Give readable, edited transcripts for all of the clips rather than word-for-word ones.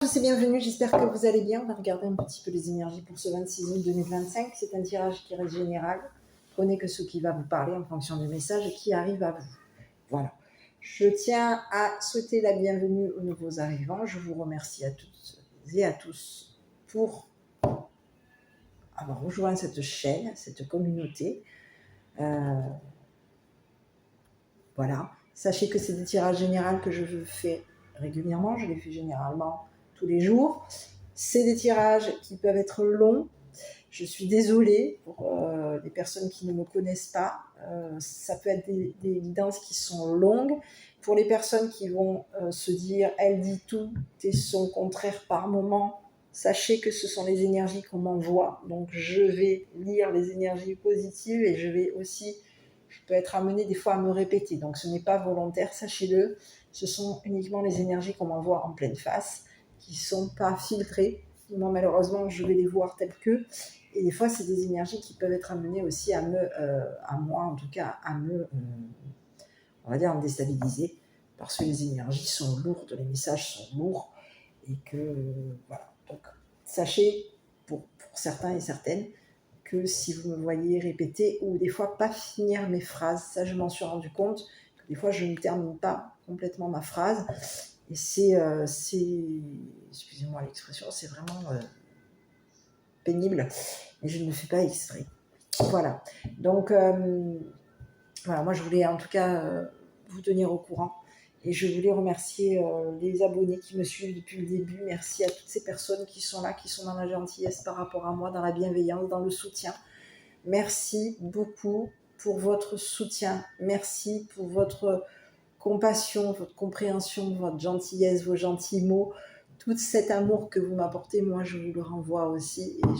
Tous et bienvenue, j'espère que vous allez bien. On va regarder un petit peu les énergies pour ce 26 août 2025. C'est un tirage qui reste général. Prenez que ce qui va vous parler en fonction du message qui arrive à vous. Voilà. Je tiens à souhaiter la bienvenue aux nouveaux arrivants. Je vous remercie à toutes et à tous pour avoir rejoint cette chaîne, cette communauté. Voilà. Sachez que c'est des tirages généraux que je fais régulièrement. Je les fais généralement tous les jours. C'est des tirages qui peuvent être longs. Je suis désolée pour les personnes qui ne me connaissent pas. Ça peut être des guidances qui sont longues. Pour les personnes qui vont se dire « elle dit tout et son contraire par moment », sachez que ce sont les énergies qu'on m'envoie. Donc je vais lire les énergies positives et je peux être amenée des fois à me répéter. Donc ce n'est pas volontaire, sachez-le. Ce sont uniquement les énergies qu'on m'envoie en pleine face, qui ne sont pas filtrées. Moi, malheureusement, je vais les voir telles que. Et des fois, c'est des énergies qui peuvent être amenées aussi à moi en tout cas, on va dire, à me déstabiliser. Parce que les énergies sont lourdes, les messages sont lourds. Et que, voilà. Donc, sachez, pour certains et certaines, que si vous me voyez répéter ou des fois pas finir mes phrases, ça je m'en suis rendu compte, que des fois je ne termine pas complètement ma phrase. Et c'est excusez-moi l'expression, c'est vraiment pénible, mais je ne fais pas exprès. Voilà. Donc, voilà, moi je voulais en tout cas vous tenir au courant. Et je voulais remercier les abonnés qui me suivent depuis le début. Merci à toutes ces personnes qui sont là, qui sont dans la gentillesse par rapport à moi, dans la bienveillance, dans le soutien. Merci beaucoup pour votre soutien. Merci pour votre compassion, votre compréhension, votre gentillesse, vos gentils mots. Tout cet amour que vous m'apportez, moi je vous le renvoie aussi. Et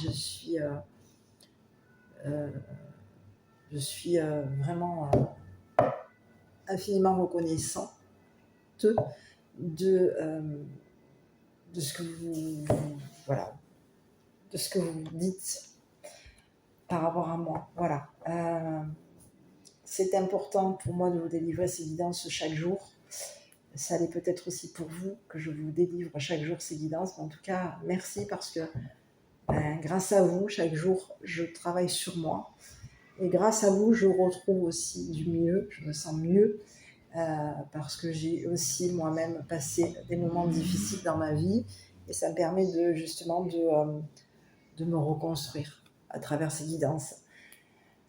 je suis vraiment infiniment reconnaissante de ce que voilà, de ce que vous dites par rapport à moi. Voilà. C'est important pour moi de vous délivrer ces guidances chaque jour. Ça l'est peut-être aussi pour vous que je vous délivre chaque jour ces guidances. Mais en tout cas, merci parce que grâce à vous, chaque jour, je travaille sur moi. Et grâce à vous, je retrouve aussi du mieux, je me sens mieux. Parce que j'ai aussi moi-même passé des moments difficiles dans ma vie et ça me permet justement de me reconstruire à travers ces guidances.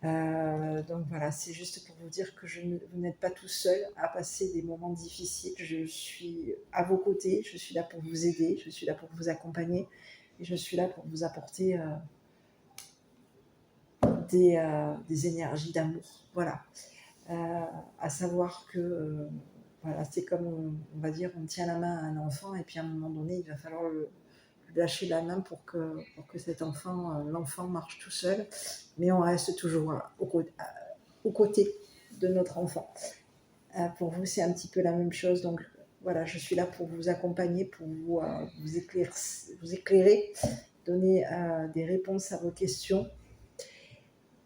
Donc voilà, c'est juste pour vous dire que vous n'êtes pas tout seul à passer des moments difficiles. Je suis à vos côtés, je suis là pour vous aider, je suis là pour vous accompagner et je suis là pour vous apporter des énergies d'amour. Voilà. À savoir que voilà, c'est comme on va dire, on tient la main à un enfant et puis à un moment donné, il va falloir lâcher la main pour que cet enfant, l'enfant marche tout seul, mais on reste toujours aux côtés de notre enfant. Pour vous, c'est un petit peu la même chose. Donc voilà, je suis là pour vous accompagner, pour vous éclairer, donner des réponses à vos questions.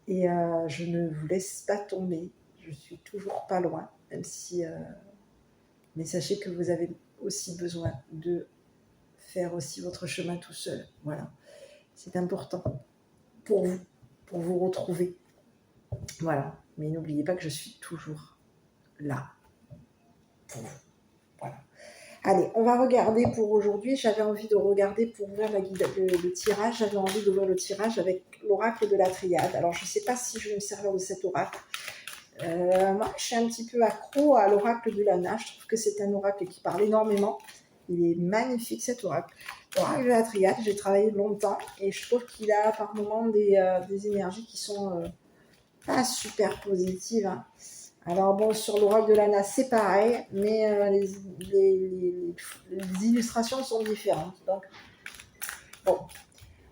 Et je ne vous laisse pas tomber. Je suis toujours pas loin, même si... mais sachez que vous avez aussi besoin de faire aussi votre chemin tout seul. Voilà. C'est important pour vous retrouver. Voilà. Mais n'oubliez pas que je suis toujours là pour vous. Voilà. Allez, on va regarder pour aujourd'hui. J'avais envie de regarder pour ouvrir le tirage. J'avais envie d'ouvrir le tirage avec l'oracle de la triade. Alors, je ne sais pas si je vais me servir de cet oracle. Moi, je suis un petit peu accro à l'oracle de l'Anna. Je trouve que c'est un oracle qui parle énormément. Il est magnifique, cet oracle. L'oracle de la triade, j'ai travaillé longtemps et je trouve qu'il a par moments des énergies qui sont pas super positives. Hein. Alors bon, sur l'oracle de l'Anna, c'est pareil, mais les illustrations sont différentes. Donc, bon,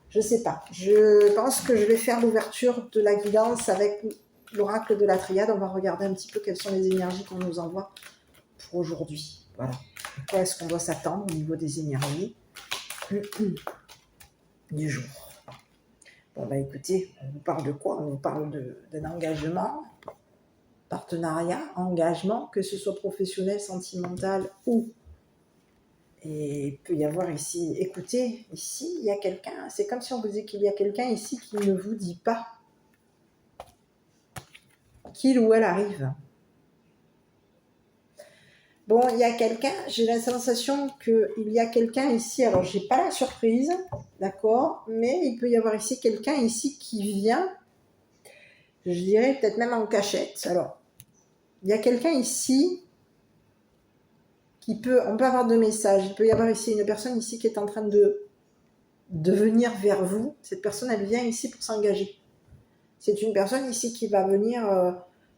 je sais pas. Je pense que je vais faire l'ouverture de la guidance avec l'oracle de la triade. On va regarder un petit peu quelles sont les énergies qu'on nous envoie pour aujourd'hui. Voilà. À quoi est-ce qu'on doit s'attendre au niveau des énergies du jour. Bon, bah écoutez, on vous parle de quoi? On vous parle d'un engagement, partenariat, engagement, que ce soit professionnel, sentimental ou Et il peut y avoir ici, écoutez, ici, il y a quelqu'un, c'est comme si on vous disait qu'il y a quelqu'un ici qui ne vous dit pas qu'il ou elle arrive. Bon, il y a quelqu'un, j'ai la sensation qu'il y a quelqu'un ici, alors j'ai pas la surprise, d'accord, mais il peut y avoir ici quelqu'un ici qui vient, je dirais peut-être même en cachette. Alors, il y a quelqu'un ici qui peut, on peut avoir deux messages, il peut y avoir ici une personne ici qui est en train de venir vers vous, cette personne elle vient ici pour s'engager. C'est une personne ici qui va venir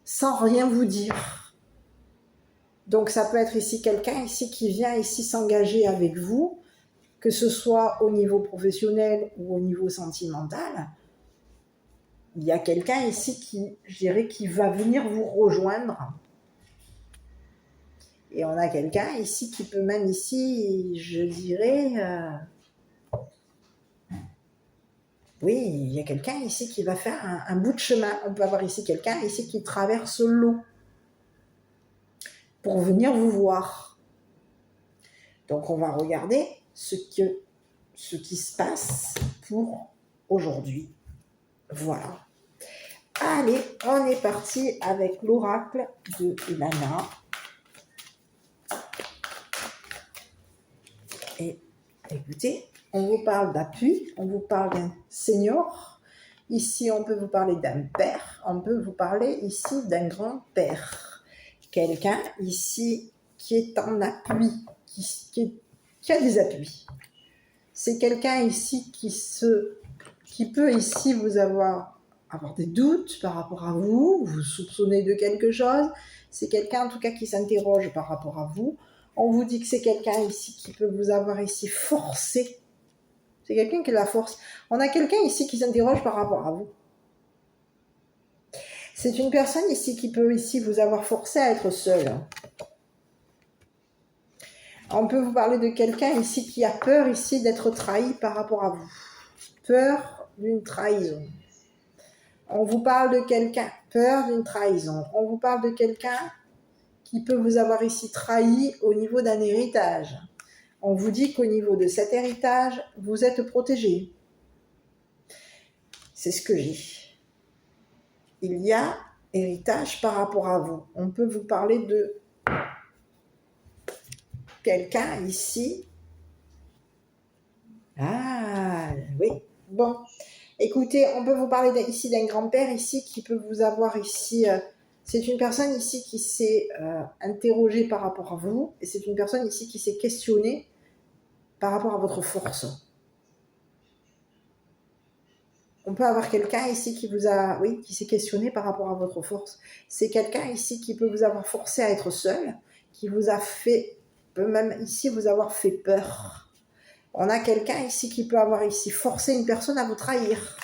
sans rien vous dire. Donc ça peut être ici quelqu'un ici qui vient ici s'engager avec vous, que ce soit au niveau professionnel ou au niveau sentimental. Il y a quelqu'un ici qui, je dirais, qui va venir vous rejoindre. Et on a quelqu'un ici qui peut même ici, je dirais, oui, il y a quelqu'un ici qui va faire un bout de chemin. On peut avoir ici quelqu'un ici qui traverse l'eau pour venir vous voir. Donc on va regarder ce qui se passe pour aujourd'hui. Voilà. Allez, on est parti avec l'oracle de Lana. Et écoutez, on vous parle d'appui, on vous parle d'un senior. Ici, on peut vous parler d'un père, on peut vous parler ici d'un grand-père. Quelqu'un ici qui est en appui, qui a des appuis. C'est quelqu'un ici qui peut ici vous avoir des doutes par rapport à vous, vous soupçonnez de quelque chose. C'est quelqu'un en tout cas qui s'interroge par rapport à vous. On vous dit que c'est quelqu'un ici qui peut vous avoir ici forcé. C'est quelqu'un qui la force. On a quelqu'un ici qui s'interroge par rapport à vous. C'est une personne ici qui peut ici vous avoir forcé à être seul. On peut vous parler de quelqu'un ici qui a peur ici d'être trahi par rapport à vous. Peur d'une trahison. On vous parle de quelqu'un, peur d'une trahison. On vous parle de quelqu'un qui peut vous avoir ici trahi au niveau d'un héritage. On vous dit qu'au niveau de cet héritage, vous êtes protégé. C'est ce que j'ai. Il y a héritage par rapport à vous. On peut vous parler de quelqu'un ici. Ah, oui. Bon, écoutez, on peut vous parler ici d'un grand-père ici qui peut vous avoir ici... c'est une personne ici qui s'est interrogée par rapport à vous et c'est une personne ici qui s'est questionnée par rapport à votre force. On peut avoir quelqu'un ici qui vous a, oui, qui s'est questionné par rapport à votre force. C'est quelqu'un ici qui peut vous avoir forcé à être seul, qui vous a fait, peut même ici vous avoir fait peur. On a quelqu'un ici qui peut avoir ici forcé une personne à vous trahir.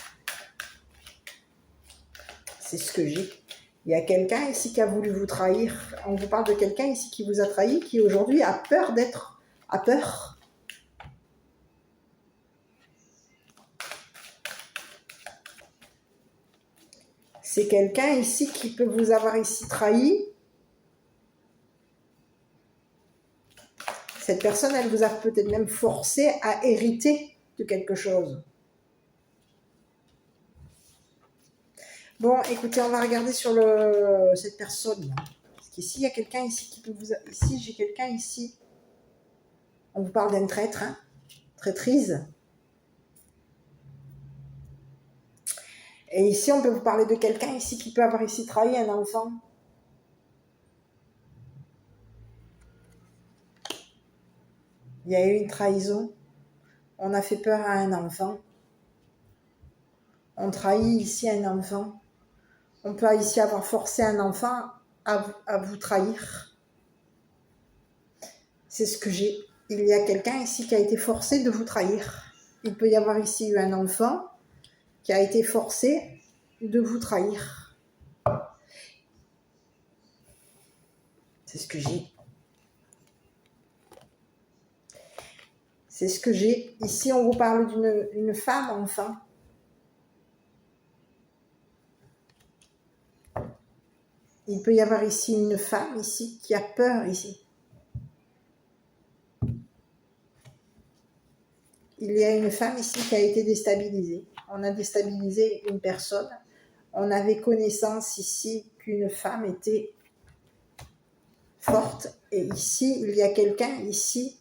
C'est ce que j'ai. Il y a quelqu'un ici qui a voulu vous trahir. On vous parle de quelqu'un ici qui vous a trahi, qui aujourd'hui a peur a peur. C'est quelqu'un ici qui peut vous avoir ici trahi. Cette personne, elle vous a peut-être même forcé à hériter de quelque chose. Bon, écoutez, on va regarder sur cette personne. Parce qu'ici, il y a quelqu'un ici qui peut vous... Ici, j'ai quelqu'un ici. On vous parle d'un traître, hein, traîtrise. Et ici, on peut vous parler de quelqu'un ici qui peut avoir ici trahi un enfant. Il y a eu une trahison. On a fait peur à un enfant. On trahit ici un enfant. On peut ici avoir forcé un enfant à vous trahir. C'est ce que j'ai. Il y a quelqu'un ici qui a été forcé de vous trahir. Il peut y avoir ici eu un enfant qui a été forcé de vous trahir. C'est ce que j'ai. C'est ce que j'ai. Ici, on vous parle d'une femme, enfin. Il peut y avoir ici une femme, ici, qui a peur, ici. il y a une femme ici qui a été déstabilisée. On a déstabilisé une personne. On avait connaissance ici qu'une femme était forte. Et ici, il y a quelqu'un ici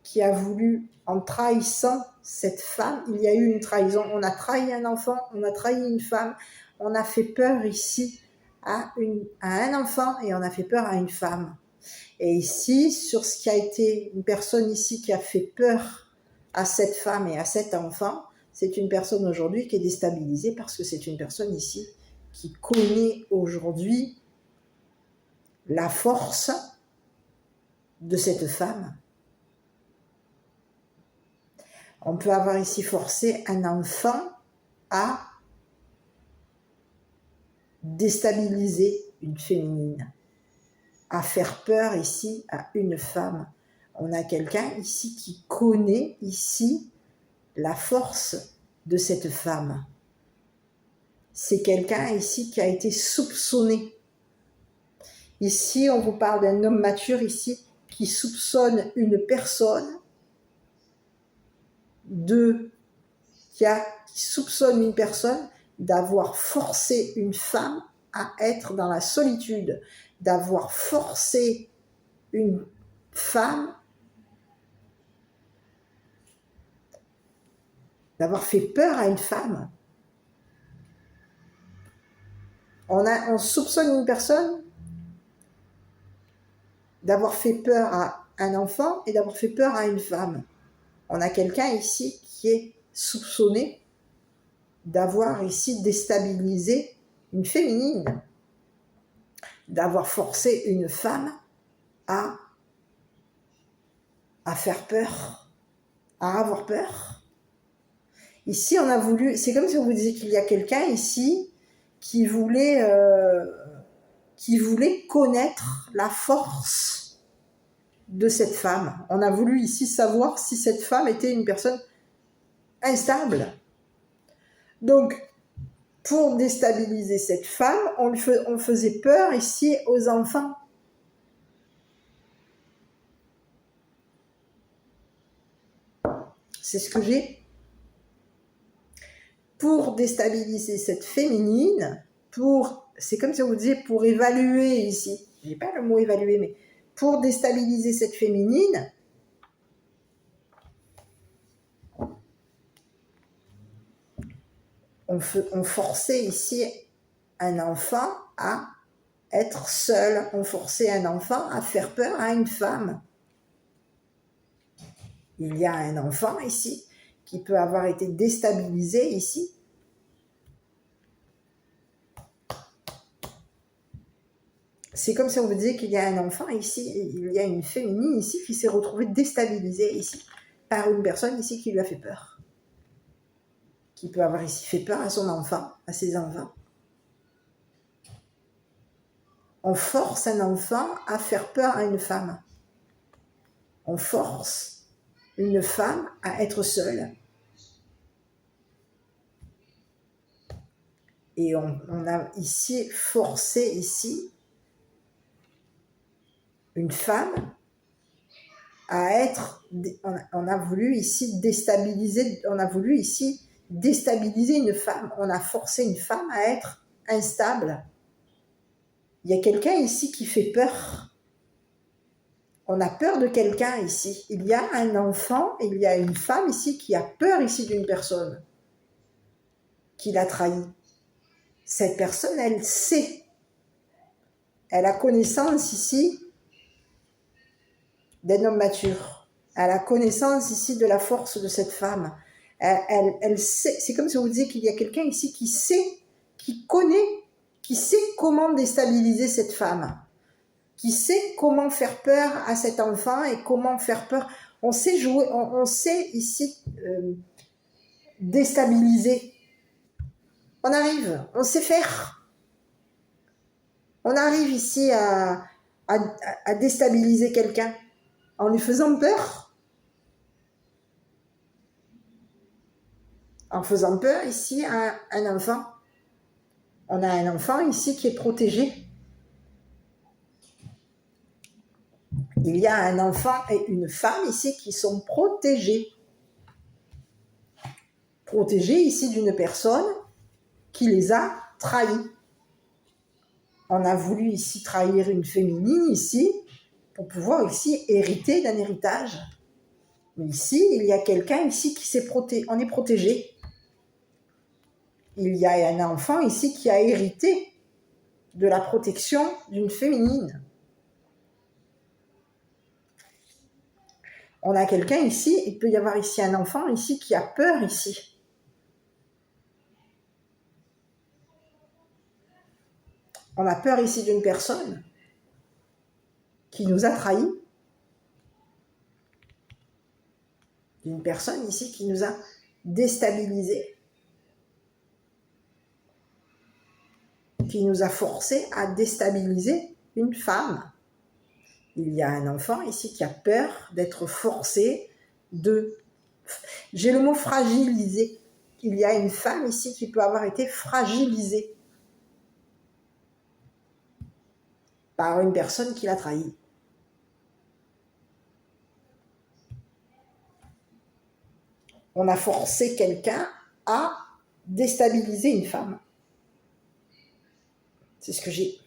qui a voulu, en trahissant cette femme, il y a eu une trahison. On a trahi un enfant, on a trahi une femme, on a fait peur ici à un enfant et on a fait peur à une femme. Et ici, sur ce qui a été une personne ici qui a fait peur à cette femme et à cet enfant, c'est une personne aujourd'hui qui est déstabilisée parce que c'est une personne ici qui connaît aujourd'hui la force de cette femme. On peut avoir ici forcé un enfant à déstabiliser une féminine, à faire peur ici à une femme. On a quelqu'un ici qui connaît ici la force de cette femme. C'est quelqu'un ici qui a été soupçonné. Ici, on vous parle d'un homme mature ici qui soupçonne une personne qui soupçonne une personne d'avoir forcé une femme à être dans la solitude, d'avoir forcé une femme, d'avoir fait peur à une femme. On soupçonne une personne d'avoir fait peur à un enfant et d'avoir fait peur à une femme. On a quelqu'un ici qui est soupçonné d'avoir ici déstabilisé une féminine, d'avoir forcé une femme à faire peur, à avoir peur. Ici, on a voulu, c'est comme si on vous disait qu'il y a quelqu'un ici qui voulait connaître la force de cette femme. On a voulu ici savoir si cette femme était une personne instable. Donc, pour déstabiliser cette femme, on faisait peur ici aux enfants. C'est ce que j'ai. Pour déstabiliser cette féminine, c'est comme si on vous disait pour évaluer ici, j'ai pas le mot évaluer, mais pour déstabiliser cette féminine, on forçait ici un enfant à être seul, on forçait un enfant à faire peur à une femme. Il y a un enfant ici qui peut avoir été déstabilisé ici. C'est comme si on vous disait qu'il y a un enfant ici, il y a une féminine ici qui s'est retrouvée déstabilisée ici par une personne ici qui lui a fait peur. Qui peut avoir ici fait peur à son enfant, à ses enfants. On force un enfant à faire peur à une femme. On force une femme à être seule. Et on a ici forcé ici une femme à être, on a voulu ici déstabiliser une femme, on a forcé une femme à être instable. Il y a quelqu'un ici qui fait peur. On a peur de quelqu'un ici. Il y a un enfant, il y a une femme ici qui a peur ici d'une personne qui l'a trahi. Cette personne, elle sait, elle a connaissance ici d'un homme mature. Elle a connaissance ici de la force de cette femme. Elle sait, c'est comme si on vous disait qu'il y a quelqu'un ici qui sait, qui connaît, qui sait comment déstabiliser cette femme, qui sait comment faire peur à cet enfant et comment faire peur. On sait jouer, on sait ici déstabiliser. On arrive, on sait faire. On arrive ici à déstabiliser quelqu'un en lui faisant peur. En faisant peur ici à un enfant. On a un enfant ici qui est protégé. Il y a un enfant et une femme ici qui sont protégés. protégés ici d'une personne qui les a trahis. On a voulu ici trahir une féminine ici pour pouvoir ici hériter d'un héritage. Mais ici, il y a quelqu'un ici qui s'est protégé. On est protégé. Il y a un enfant ici qui a hérité de la protection d'une féminine. On a quelqu'un ici, il peut y avoir ici un enfant ici qui a peur ici. On a peur ici d'une personne qui nous a trahis. D'une personne ici qui nous a déstabilisés. Qui nous a forcés à déstabiliser une femme. Il y a un enfant ici qui a peur d'être forcé de... J'ai le mot fragilisé. Il y a une femme ici qui peut avoir été fragilisée par une personne qui l'a trahi. On a forcé quelqu'un à déstabiliser une femme. C'est ce que j'ai.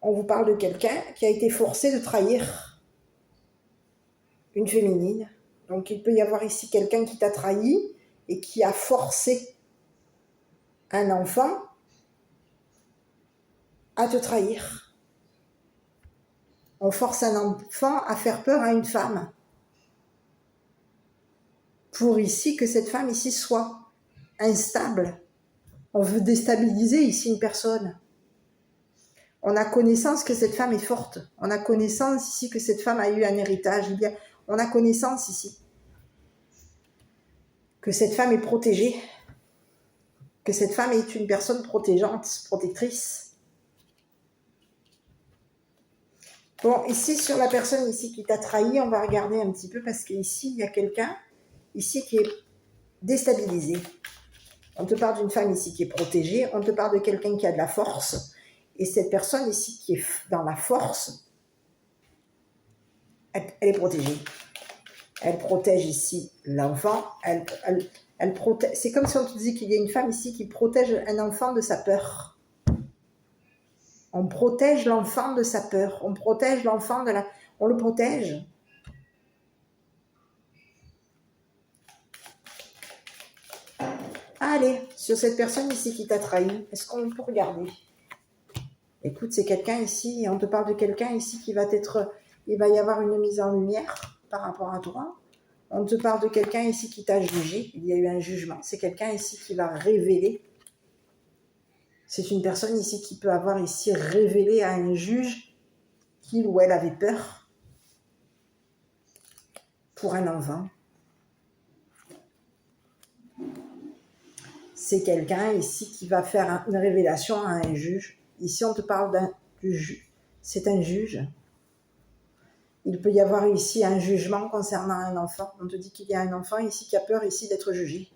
On vous parle de quelqu'un qui a été forcé de trahir une féminine. Donc il peut y avoir ici quelqu'un qui t'a trahi et qui a forcé un enfant à te trahir. On force un enfant à faire peur à une femme pour ici que cette femme ici soit instable. On veut déstabiliser ici une personne. On a connaissance que cette femme est forte. On a connaissance ici que cette femme a eu un héritage. On a connaissance ici que cette femme est protégée, que cette femme est une personne protégeante, protectrice. Bon, ici, sur la personne ici qui t'a trahi, on va regarder un petit peu parce qu'ici, il y a quelqu'un ici qui est déstabilisé. On te parle d'une femme ici qui est protégée, on te parle de quelqu'un qui a de la force. Et cette personne ici qui est dans la force, elle est protégée. Elle protège ici l'enfant. Elle protège. C'est comme si on te disait qu'il y a une femme ici qui protège un enfant de sa peur. On protège l'enfant de sa peur. On protège l'enfant de la... On le protège. Allez, sur cette personne ici qui t'a trahi, est-ce qu'on peut regarder? Écoute, c'est quelqu'un ici, on te parle de quelqu'un ici qui va être... Il va y avoir une mise en lumière par rapport à toi. On te parle de quelqu'un ici qui t'a jugé. Il y a eu un jugement. C'est quelqu'un ici qui va révéler. C'est une personne ici qui peut avoir ici révélé à un juge qu'il ou elle avait peur pour un enfant. C'est quelqu'un ici qui va faire une révélation à un juge. Ici, on te parle du juge. C'est un juge. Il peut y avoir ici un jugement concernant un enfant. On te dit qu'il y a un enfant ici qui a peur ici d'être jugé.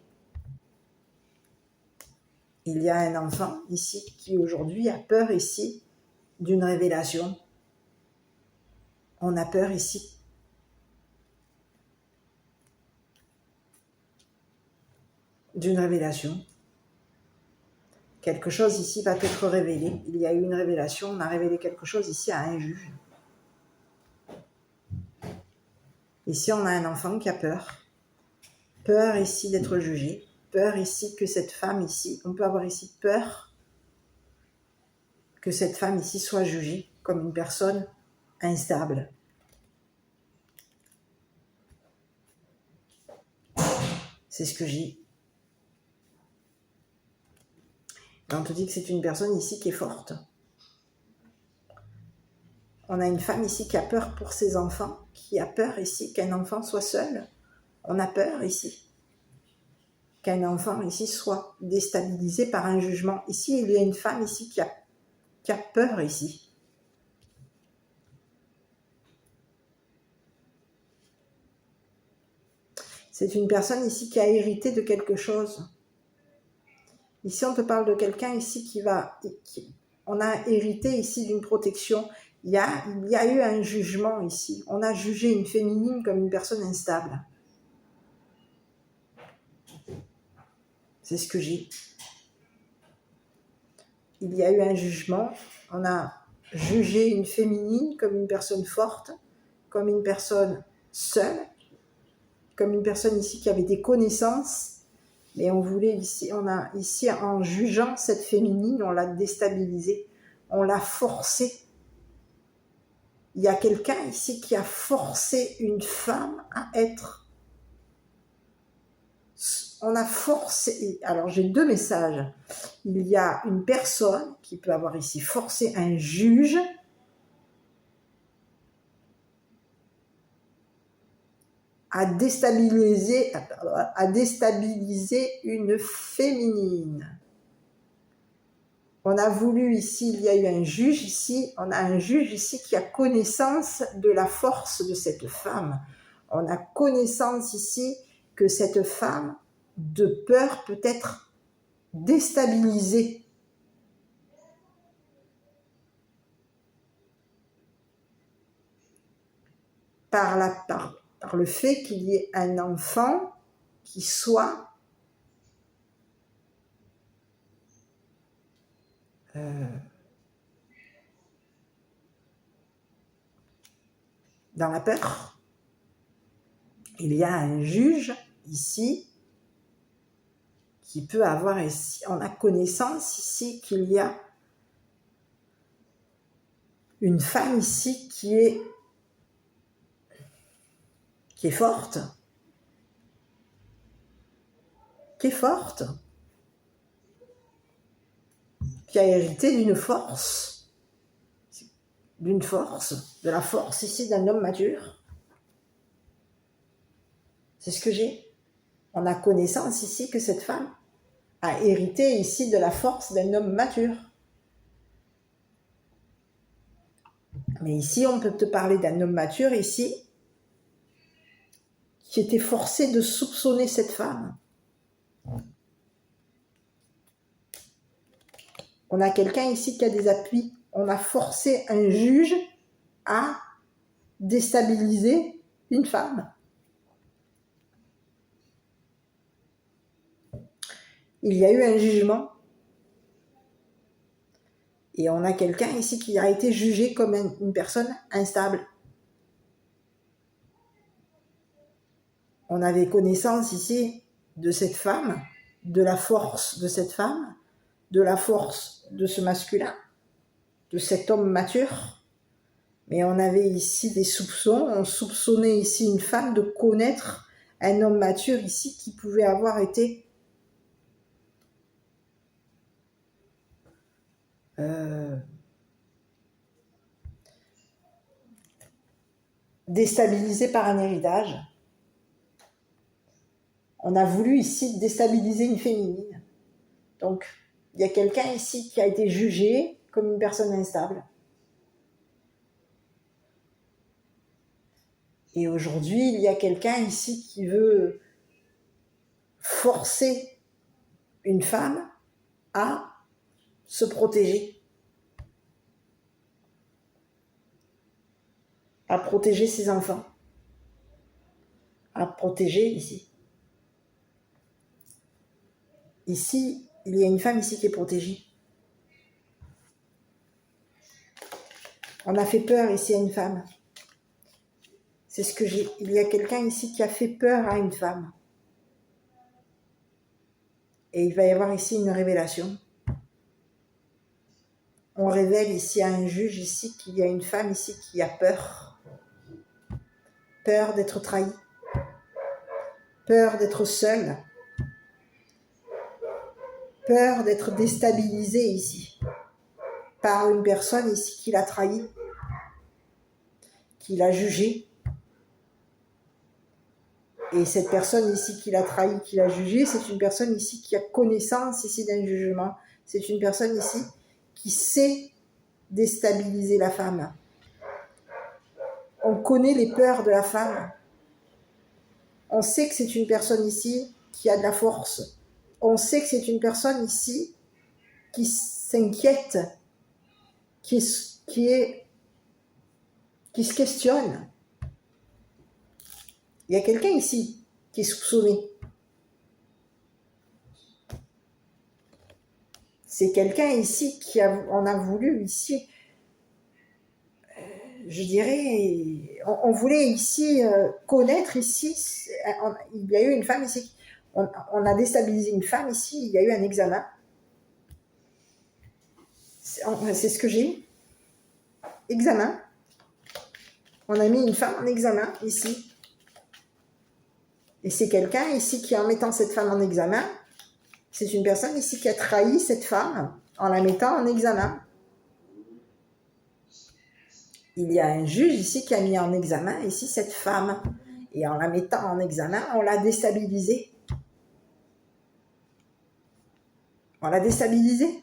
Il y a un enfant ici qui aujourd'hui a peur ici d'une révélation. On a peur ici. D'une révélation. Quelque chose ici va être révélé. Il y a eu une révélation. On a révélé quelque chose ici à un juge. Ici, on a un enfant qui a peur. Peur ici d'être jugé. Peur ici que cette femme ici, on peut avoir ici peur que cette femme ici soit jugée comme une personne instable. C'est ce que j'ai. On te dit que c'est une personne ici qui est forte. On a une femme ici qui a peur pour ses enfants, qui a peur ici qu'un enfant soit seul. On a peur ici qu'un enfant ici soit déstabilisé par un jugement. Ici, il y a une femme ici qui a peur ici. C'est une personne ici qui a hérité de quelque chose. Ici, on te parle de quelqu'un ici on a hérité ici d'une protection. Il y a eu un jugement ici. On a jugé une féminine comme une personne instable. C'est ce que j'ai. Il y a eu un jugement. On a jugé une féminine comme une personne forte, comme une personne seule, comme une personne ici qui avait des connaissances. Mais on voulait ici, en jugeant cette féminine, on l'a déstabilisée, on l'a forcée. Il y a quelqu'un ici qui a forcé une femme à être. On a forcé. Alors j'ai deux messages. Il y a une personne qui peut avoir ici forcé un juge à déstabiliser une féminine. On a voulu ici, il y a eu un juge ici, on a un juge ici qui a connaissance de la force de cette femme. On a connaissance ici que cette femme, de peur, peut être déstabilisée. Par le fait qu'il y ait un enfant qui soit dans la peur. Il y a un juge ici qui peut avoir ici, on a connaissance ici qu'il y a une femme ici qui est forte, qui a hérité d'une force, de la force ici d'un homme mature. C'est ce que j'ai. On a connaissance ici que cette femme a hérité ici de la force d'un homme mature. Mais ici, on peut te parler d'un homme mature ici qui était forcé de soupçonner cette femme. On a quelqu'un ici qui a des appuis. On a forcé un juge à déstabiliser une femme. Il y a eu un jugement. Et on a quelqu'un ici qui a été jugé comme une personne instable. On avait connaissance ici de cette femme, de la force de cette femme, de la force de ce masculin, de cet homme mature. Mais on avait ici des soupçons, on soupçonnait ici une femme de connaître un homme mature ici qui pouvait avoir été déstabilisé par un héritage. On a voulu ici déstabiliser une féminine. Donc, il y a quelqu'un ici qui a été jugé comme une personne instable. Et aujourd'hui, il y a quelqu'un ici qui veut forcer une femme à se protéger. À protéger ses enfants. À protéger ici. Ici, il y a une femme ici qui est protégée. On a fait peur ici à une femme. C'est ce que j'ai. Il y a quelqu'un ici qui a fait peur à une femme. Et il va y avoir ici une révélation. On révèle ici à un juge ici qu'il y a une femme ici qui a peur. Peur d'être trahie. Peur d'être seule. Peur d'être déstabilisée ici. Par une personne ici qui l'a trahie. Qui l'a jugée. Et cette personne ici qui l'a trahi, qui l'a jugé, c'est une personne ici qui a connaissance ici d'un jugement. C'est une personne ici qui sait déstabiliser la femme. On connaît les peurs de la femme. On sait que c'est une personne ici qui a de la force. On sait que c'est une personne ici qui s'inquiète, qui se questionne. Il y a quelqu'un ici qui est soupçonné. C'est quelqu'un ici on a voulu ici, je dirais, on voulait ici connaître ici, il y a eu une femme ici, on a déstabilisé une femme ici, il y a eu un examen. C'est ce que j'ai. Examen. On a mis une femme en examen ici. Et c'est quelqu'un ici qui, en mettant cette femme en examen, c'est une personne ici qui a trahi cette femme en la mettant en examen. Il y a un juge ici qui a mis en examen ici cette femme. Et en la mettant en examen, on l'a déstabilisée. On l'a déstabilisée.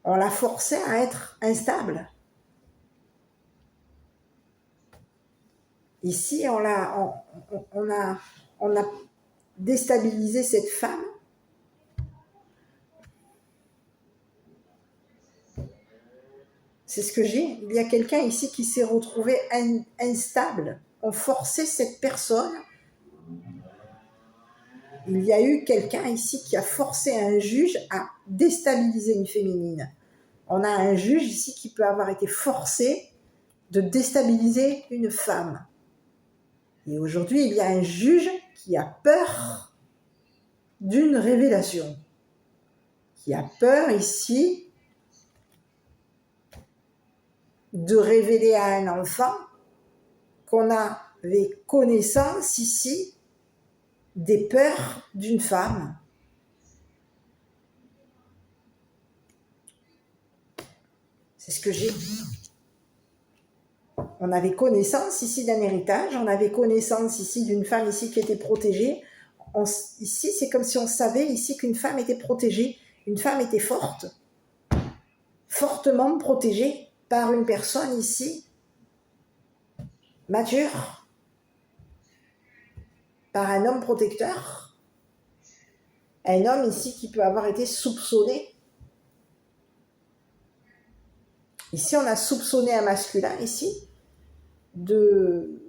On l'a forcée à être instable. Ici, on a déstabilisé cette femme. C'est ce que j'ai. Il y a quelqu'un ici qui s'est retrouvé instable. On forçait cette personne. Il y a eu quelqu'un ici qui a forcé un juge à déstabiliser une féminine. On a un juge ici qui peut avoir été forcé de déstabiliser une femme. Et aujourd'hui, il y a un juge qui a peur d'une révélation. Qui a peur ici de révéler à un enfant qu'on avait connaissance ici des peurs d'une femme. C'est ce que j'ai. On avait connaissance ici d'un héritage, on avait connaissance ici d'une femme ici qui était protégée. Ici, c'est comme si on savait ici qu'une femme était protégée, une femme était forte, fortement protégée par une personne ici mature, par un homme protecteur, un homme ici qui peut avoir été soupçonné. Ici, on a soupçonné un masculin ici de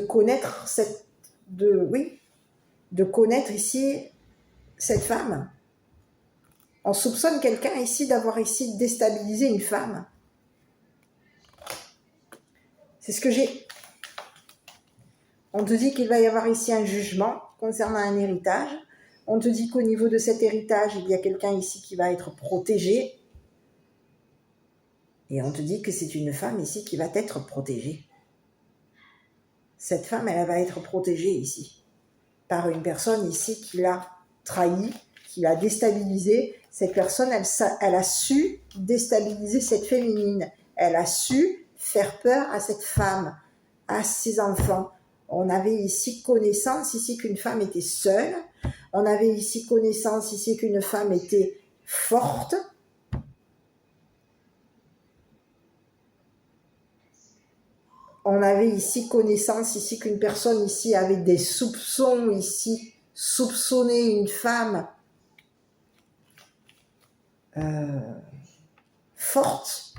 connaître de connaître ici cette femme. On soupçonne quelqu'un ici d'avoir ici déstabilisé une femme. C'est ce que j'ai. On te dit qu'il va y avoir ici un jugement concernant un héritage. On te dit qu'au niveau de cet héritage, il y a quelqu'un ici qui va être protégé. Et on te dit que c'est une femme ici qui va être protégée. Cette femme, elle va être protégée ici par une personne ici qui l'a trahi, qui l'a déstabilisée. Cette personne, elle a su déstabiliser cette féminine. Elle a su faire peur à cette femme, à ses enfants. On avait ici connaissance ici qu'une femme était seule. On avait ici connaissance ici qu'une femme était forte. On avait ici connaissance ici qu'une personne ici avait des soupçons ici, soupçonner une femme forte.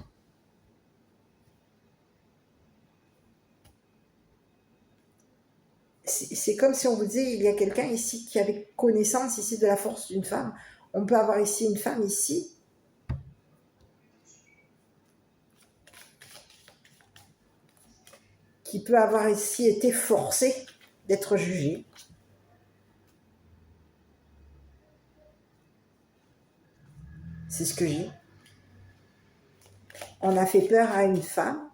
C'est comme si on vous disait, il y a quelqu'un ici qui avait connaissance ici de la force d'une femme. On peut avoir ici une femme ici qui peut avoir ici été forcée d'être jugée. C'est ce que j'ai. On a fait peur à une femme,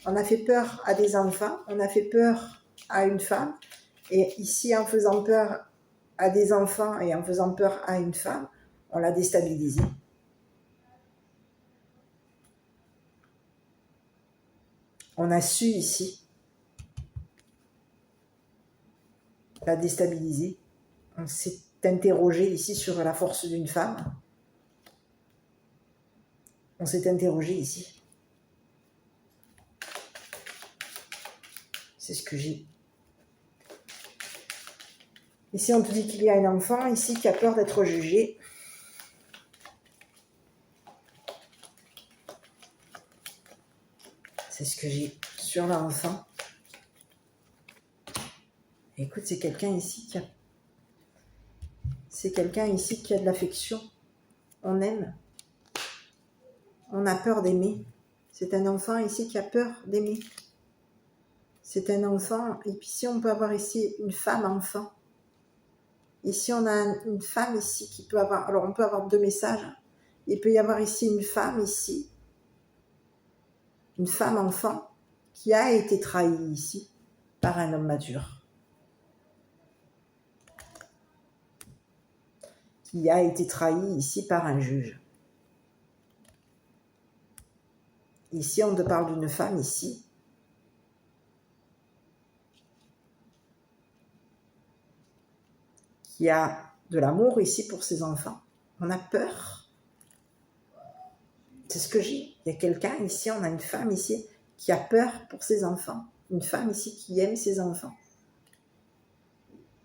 on a fait peur à des enfants, on a fait peur à une femme. Et ici, en faisant peur à des enfants et en faisant peur à une femme, on l'a déstabilisée. On a su ici la déstabiliser. On s'est interrogé ici sur la force d'une femme. On s'est interrogé ici. C'est ce que j'ai. Ici, on te dit qu'il y a un enfant ici qui a peur d'être jugé. C'est ce que j'ai sur l'enfant. Écoute, c'est quelqu'un ici c'est quelqu'un ici qui a de l'affection. On aime. On a peur d'aimer. C'est un enfant ici qui a peur d'aimer. C'est un enfant. Et puis ici, on peut avoir ici une femme enfant. Ici, on a une femme ici qui peut avoir... Alors, on peut avoir 2 messages. Il peut y avoir ici une femme ici. Une femme enfant qui a été trahie ici par un homme mature. Qui a été trahi ici par un juge. Ici, on te parle d'une femme ici. Qui a de l'amour ici pour ses enfants. On a peur. C'est ce que j'ai. Il y a quelqu'un ici, on a une femme ici qui a peur pour ses enfants. Une femme ici qui aime ses enfants.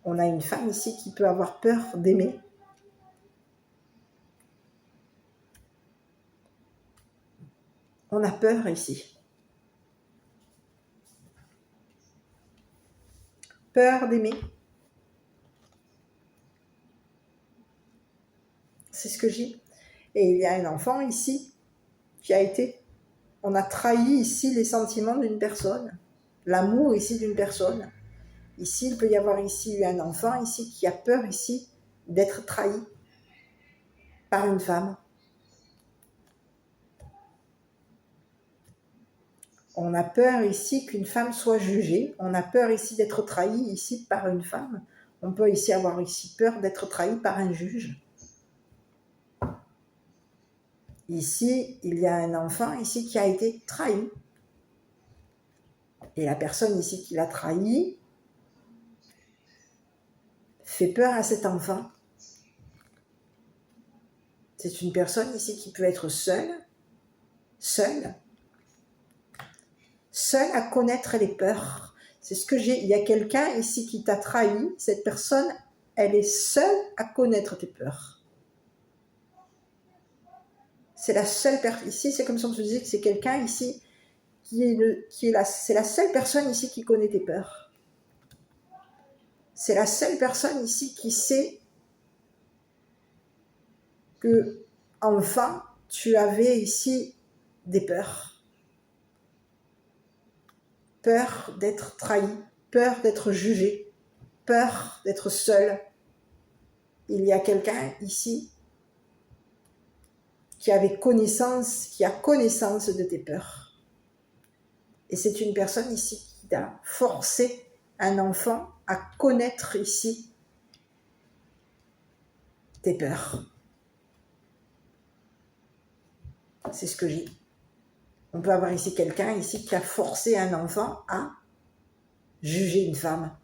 On a une femme ici qui peut avoir peur d'aimer. On a peur ici. Peur d'aimer. C'est ce que j'ai. Et il y a un enfant ici qui a été... On a trahi ici les sentiments d'une personne. L'amour ici d'une personne. Ici, il peut y avoir ici un enfant ici qui a peur ici d'être trahi par une femme. On a peur ici qu'une femme soit jugée. On a peur ici d'être trahi ici par une femme. On peut ici avoir ici peur d'être trahi par un juge. Ici, il y a un enfant ici qui a été trahi. Et la personne ici qui l'a trahi fait peur à cet enfant. C'est une personne ici qui peut être seule à connaître les peurs. C'est ce que j'ai. Il y a quelqu'un ici qui t'a trahi. Cette personne, elle est seule à connaître tes peurs. C'est la seule personne. Ici, c'est comme si on te disait que c'est quelqu'un ici c'est la seule personne ici qui connaît tes peurs. C'est la seule personne ici qui sait que, enfant, tu avais ici des peurs. Peur d'être trahi, peur d'être jugé, peur d'être seul. Il y a quelqu'un ici qui avait connaissance, qui a connaissance de tes peurs. Et c'est une personne ici qui a forcé un enfant à connaître ici tes peurs. C'est ce que j'ai. On peut avoir ici quelqu'un ici qui a forcé un enfant à juger une femme.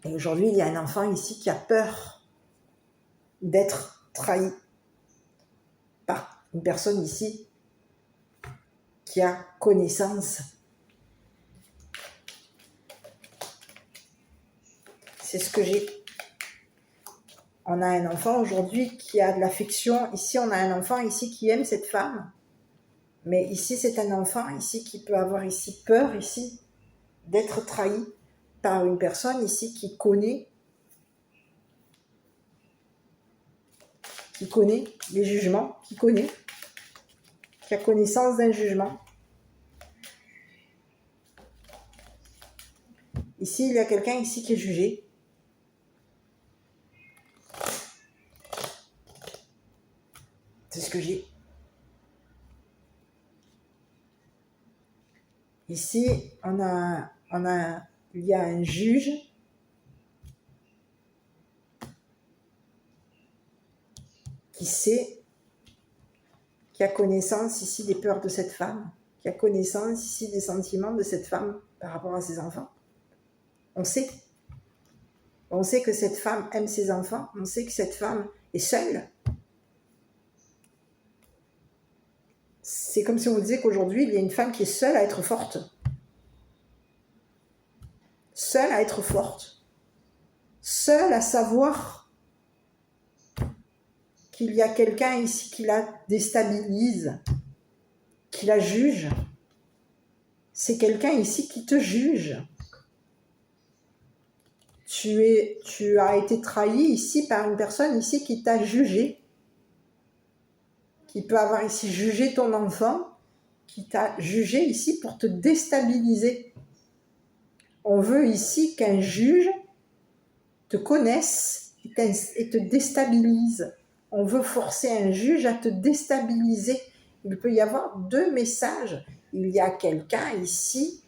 Et aujourd'hui, il y a un enfant ici qui a peur d'être trahi par une personne ici qui a connaissance. C'est ce que j'ai. On a un enfant aujourd'hui qui a de l'affection. Ici, on a un enfant ici qui aime cette femme. Mais ici, c'est un enfant ici qui peut avoir ici peur ici d'être trahi par une personne ici qui connaît les jugements, qui a connaissance d'un jugement. Ici, il y a quelqu'un ici qui est jugé. C'est ce que j'ai. Ici, il y a un juge qui sait, qui a connaissance ici des peurs de cette femme, qui a connaissance ici des sentiments de cette femme par rapport à ses enfants. On sait. On sait que cette femme aime ses enfants. On sait que cette femme est seule. C'est comme si on disait qu'aujourd'hui, il y a une femme qui est seule à être forte. Seule à être forte. Seule à savoir qu'il y a quelqu'un ici qui la déstabilise, qui la juge. C'est quelqu'un ici qui te juge. tu as été trahi ici par une personne ici qui t'a jugé, qui peut avoir ici jugé ton enfant, qui t'a jugé ici pour te déstabiliser. On veut ici qu'un juge te connaisse et te déstabilise. On veut forcer un juge à te déstabiliser. Il peut y avoir deux messages. Il y a quelqu'un ici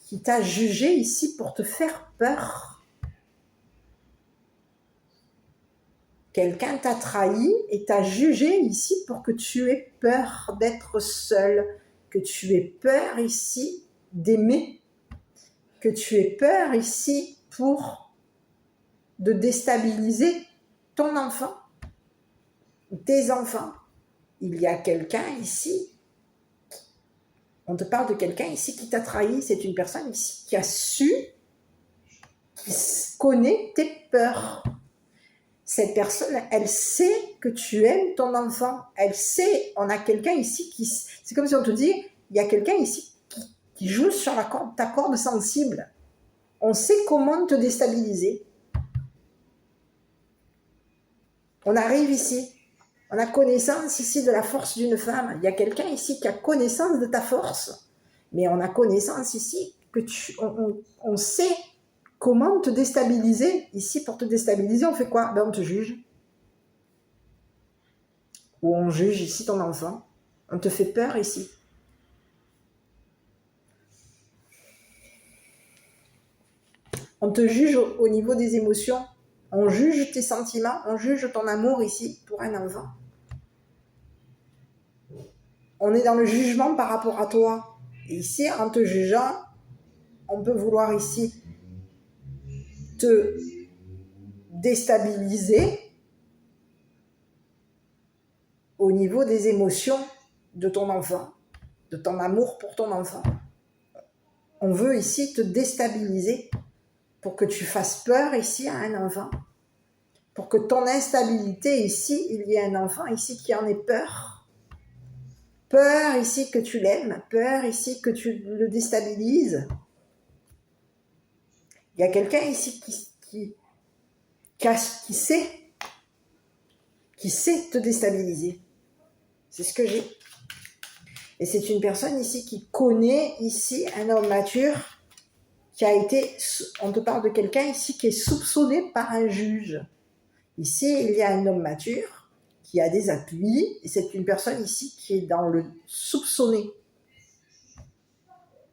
qui t'a jugé ici pour te faire peur. Quelqu'un t'a trahi et t'a jugé ici pour que tu aies peur d'être seul, que tu aies peur ici d'aimer, que tu aies peur ici de déstabiliser ton enfant, tes enfants. Il y a quelqu'un ici, on te parle de quelqu'un ici qui t'a trahi, c'est une personne ici qui a su, qui connaît tes peurs. Cette personne, elle sait que tu aimes ton enfant. Elle sait, on a quelqu'un ici qui... C'est comme si on te dit, il y a quelqu'un ici qui joue sur ta corde sensible. On sait comment te déstabiliser. On arrive ici, on a connaissance ici de la force d'une femme. Il y a quelqu'un ici qui a connaissance de ta force. Mais on a connaissance ici que on sait comment te déstabiliser. Ici, pour te déstabiliser, on fait quoi? On te juge. Ou on juge ici ton enfant. On te fait peur ici. On te juge au niveau des émotions. On juge tes sentiments. On juge ton amour ici pour un enfant. On est dans le jugement par rapport à toi. Et ici, en te jugeant, on peut vouloir ici te déstabiliser au niveau des émotions de ton enfant, de ton amour pour ton enfant. On veut ici te déstabiliser pour que tu fasses peur ici à un enfant, pour que ton instabilité ici, il y ait un enfant ici qui en ait peur. Peur ici que tu l'aimes, peur ici que tu le déstabilises. Il y a quelqu'un ici qui sait te déstabiliser. C'est ce que j'ai. Et c'est une personne ici qui connaît ici un homme mature qui a été, on te parle de quelqu'un ici qui est soupçonné par un juge. Ici, il y a un homme mature qui a des appuis et c'est une personne ici qui est dans le soupçonné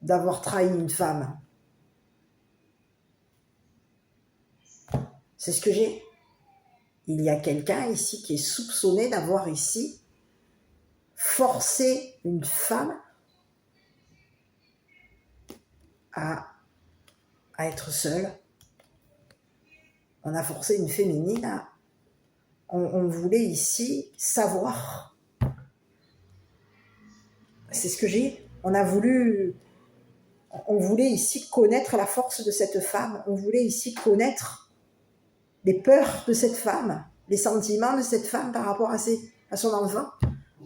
d'avoir trahi une femme. C'est ce que j'ai. Il y a quelqu'un ici qui est soupçonné d'avoir ici forcé une femme à être seule. On a forcé une féminine à... On voulait ici savoir. C'est ce que j'ai. On voulait ici connaître la force de cette femme. On voulait ici connaître les peurs de cette femme, les sentiments de cette femme par rapport à son enfant.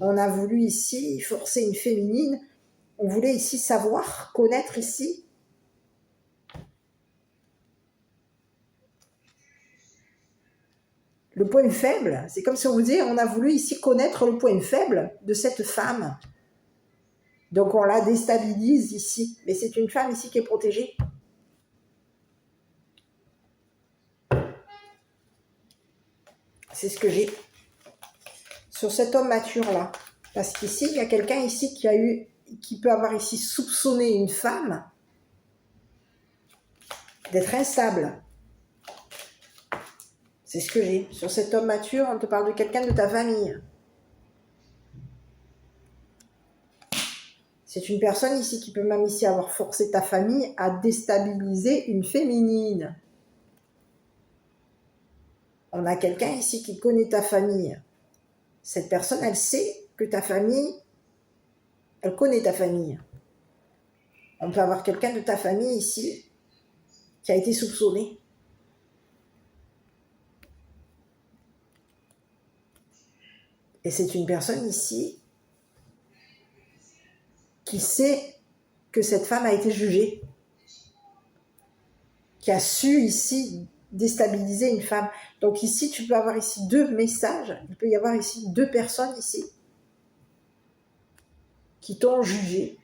On a voulu ici forcer une féminine. On voulait ici savoir, connaître ici le point faible. C'est comme si on vous disait, on a voulu ici connaître le point faible de cette femme. Donc on la déstabilise ici. Mais c'est une femme ici qui est protégée. C'est ce que j'ai sur cet homme mature-là. Parce qu'ici, il y a quelqu'un ici qui peut avoir ici soupçonné une femme d'être instable. C'est ce que j'ai. Sur cet homme mature, on te parle de quelqu'un de ta famille. C'est une personne ici qui peut même ici avoir forcé ta famille à déstabiliser une féminine. On a quelqu'un ici qui connaît ta famille. Cette personne, elle sait que ta famille, elle connaît ta famille. On peut avoir quelqu'un de ta famille ici qui a été soupçonné. Et c'est une personne ici qui sait que cette femme a été jugée, qui a su ici déstabiliser une femme. Donc ici, tu peux avoir ici 2 messages. Il peut y avoir ici 2 personnes ici qui t'ont jugé.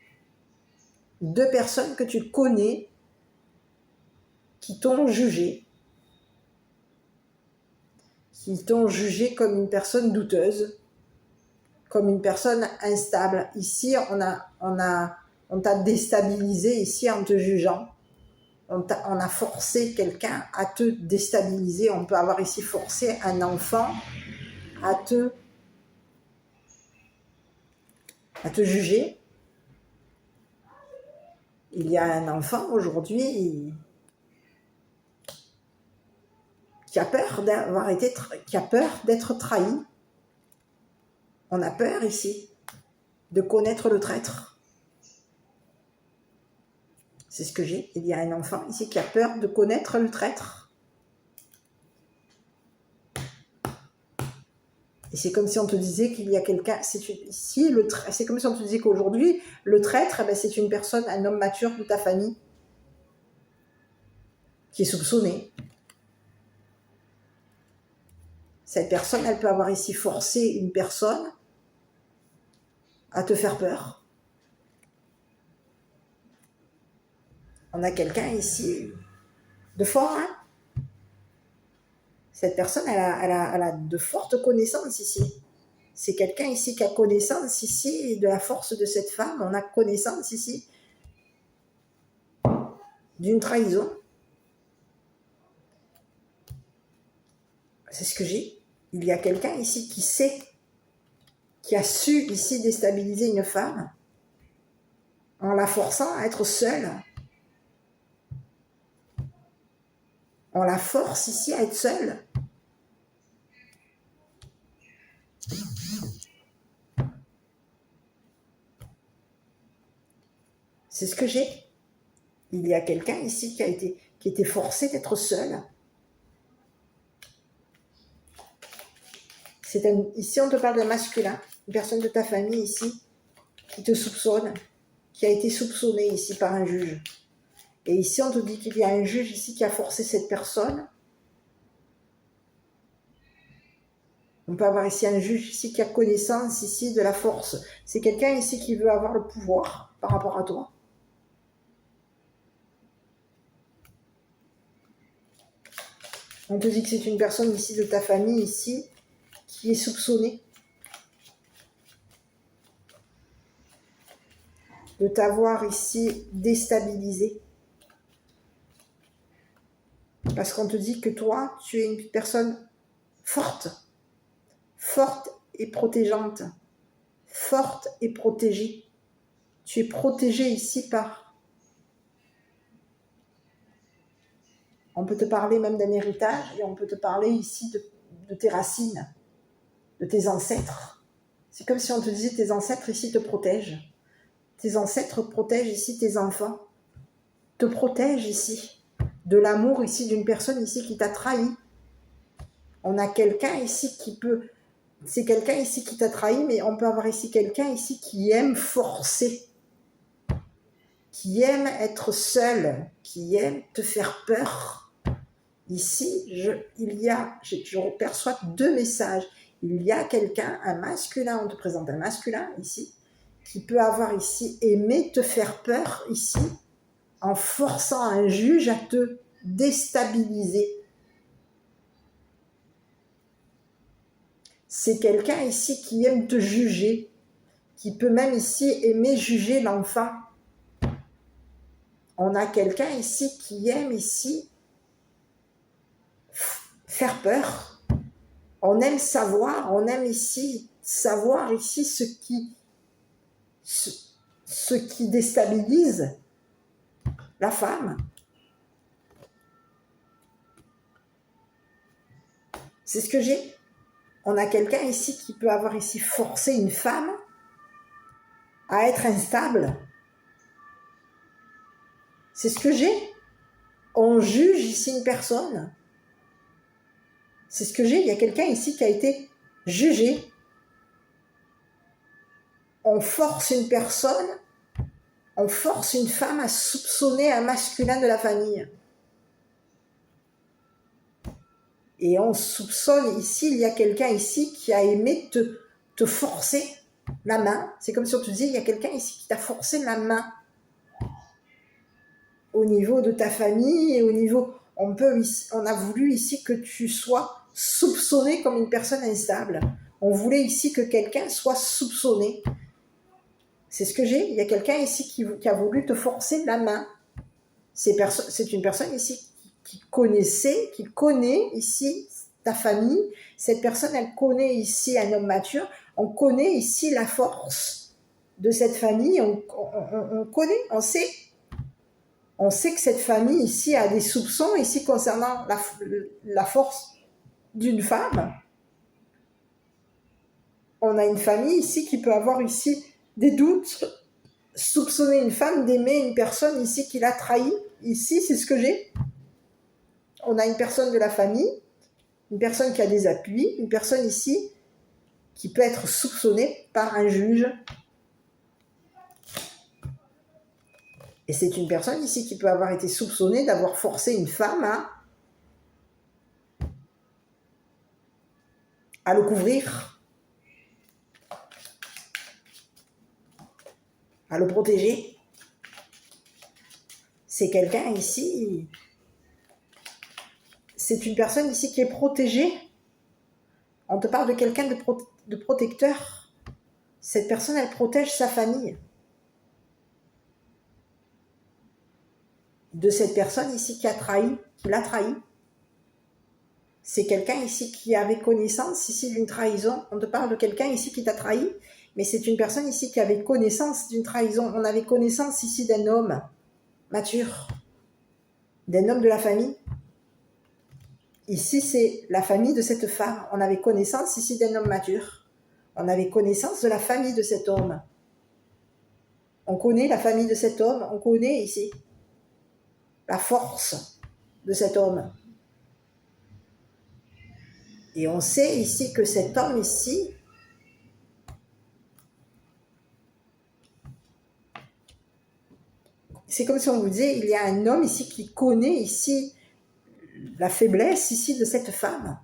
2 personnes que tu connais qui t'ont jugé. Qui t'ont jugé comme une personne douteuse, comme une personne instable. Ici, on t'a déstabilisé ici en te jugeant. On a forcé quelqu'un à te déstabiliser. On peut avoir ici forcé un enfant à te juger. Il y a un enfant aujourd'hui qui a peur qui a peur d'être trahi. On a peur ici de connaître le traître. C'est ce que j'ai. Il y a un enfant ici qui a peur de connaître le traître. Et c'est comme si on te disait qu'il y a quelqu'un... C'est comme si on te disait qu'aujourd'hui, le traître, c'est une personne, un homme mature de ta famille qui est soupçonné. Cette personne, elle peut avoir ici forcé une personne à te faire peur. On a quelqu'un ici de fort, hein. Cette personne, elle a de fortes connaissances ici. C'est quelqu'un ici qui a connaissance ici de la force de cette femme. On a connaissance ici d'une trahison. C'est ce que j'ai. Il y a quelqu'un ici qui sait, qui a su ici déstabiliser une femme en la forçant à être seule. On la force ici à être seule. C'est ce que j'ai. Il y a quelqu'un ici qui était forcé d'être seul. Ici, on te parle d'un masculin, une personne de ta famille ici, qui te soupçonne, qui a été soupçonné ici par un juge. Et ici, on te dit qu'il y a un juge ici qui a forcé cette personne. On peut avoir ici un juge ici qui a connaissance ici de la force. C'est quelqu'un ici qui veut avoir le pouvoir par rapport à toi. On te dit que c'est une personne ici de ta famille ici qui est soupçonnée de t'avoir ici déstabilisé. Parce qu'on te dit que toi, tu es une personne forte et protégeante, forte et protégée. Tu es protégé ici par... On peut te parler même d'un héritage et on peut te parler ici de tes racines, de tes ancêtres. C'est comme si on te disait tes ancêtres ici te protègent. Tes ancêtres protègent ici tes enfants, te protègent ici de l'amour ici d'une personne ici qui t'a trahi. On a quelqu'un ici qui peut... C'est quelqu'un ici qui t'a trahi, mais on peut avoir ici quelqu'un ici qui aime forcer, qui aime être seul, qui aime te faire peur. Ici, je perçois 2 messages. Il y a quelqu'un, un masculin, on te présente un masculin ici, qui peut avoir ici aimé te faire peur ici, en forçant un juge à te déstabiliser. C'est quelqu'un ici qui aime te juger, qui peut même ici aimer juger l'enfant. On a quelqu'un ici qui aime ici faire peur. On aime ici savoir ici ce qui déstabilise la femme. C'est ce que j'ai. On a quelqu'un ici qui peut avoir ici forcé une femme à être instable. C'est ce que j'ai. On juge ici une personne. C'est ce que j'ai. Il y a quelqu'un ici qui a été jugé. On force une personne, on force une femme à soupçonner un masculin de la famille. Et on soupçonne ici, il y a quelqu'un ici qui a aimé te forcer la main. C'est comme si on te disait, il y a quelqu'un ici qui t'a forcé la main au niveau de ta famille et au niveau... On a voulu ici que tu sois soupçonné comme une personne instable. On voulait ici que quelqu'un soit soupçonné. C'est ce que j'ai. Il y a quelqu'un ici qui a voulu te forcer la main. C'est une personne ici qui connaît ici ta famille. Cette personne, elle connaît ici un homme mature. On connaît ici la force de cette famille. On connaît, on sait. On sait que cette famille ici a des soupçons ici concernant la force d'une femme. On a une famille ici qui peut avoir ici des doutes, soupçonner une femme d'aimer une personne ici qui l'a trahi. Ici, c'est ce que j'ai. On a une personne de la famille, une personne qui a des appuis, une personne ici qui peut être soupçonnée par un juge. Et c'est une personne ici qui peut avoir été soupçonnée d'avoir forcé une femme à le couvrir, à le protéger. C'est quelqu'un ici, c'est une personne ici qui est protégée. On te parle de quelqu'un de protecteur. Cette personne, elle protège sa famille. De cette personne ici qui l'a trahi. C'est quelqu'un ici qui avait connaissance ici d'une trahison. On te parle de quelqu'un ici qui t'a trahi, mais c'est une personne ici qui avait connaissance d'une trahison. On avait connaissance ici d'un homme mature, d'un homme de la famille. Ici, c'est la famille de cette femme. On avait connaissance ici d'un homme mature. On avait connaissance de la famille de cet homme. On connaît la famille de cet homme. On connaît ici la force de cet homme. Et on sait ici que cet homme ici, c'est comme si on vous disait, il y a un homme ici qui connaît ici la faiblesse ici de cette femme.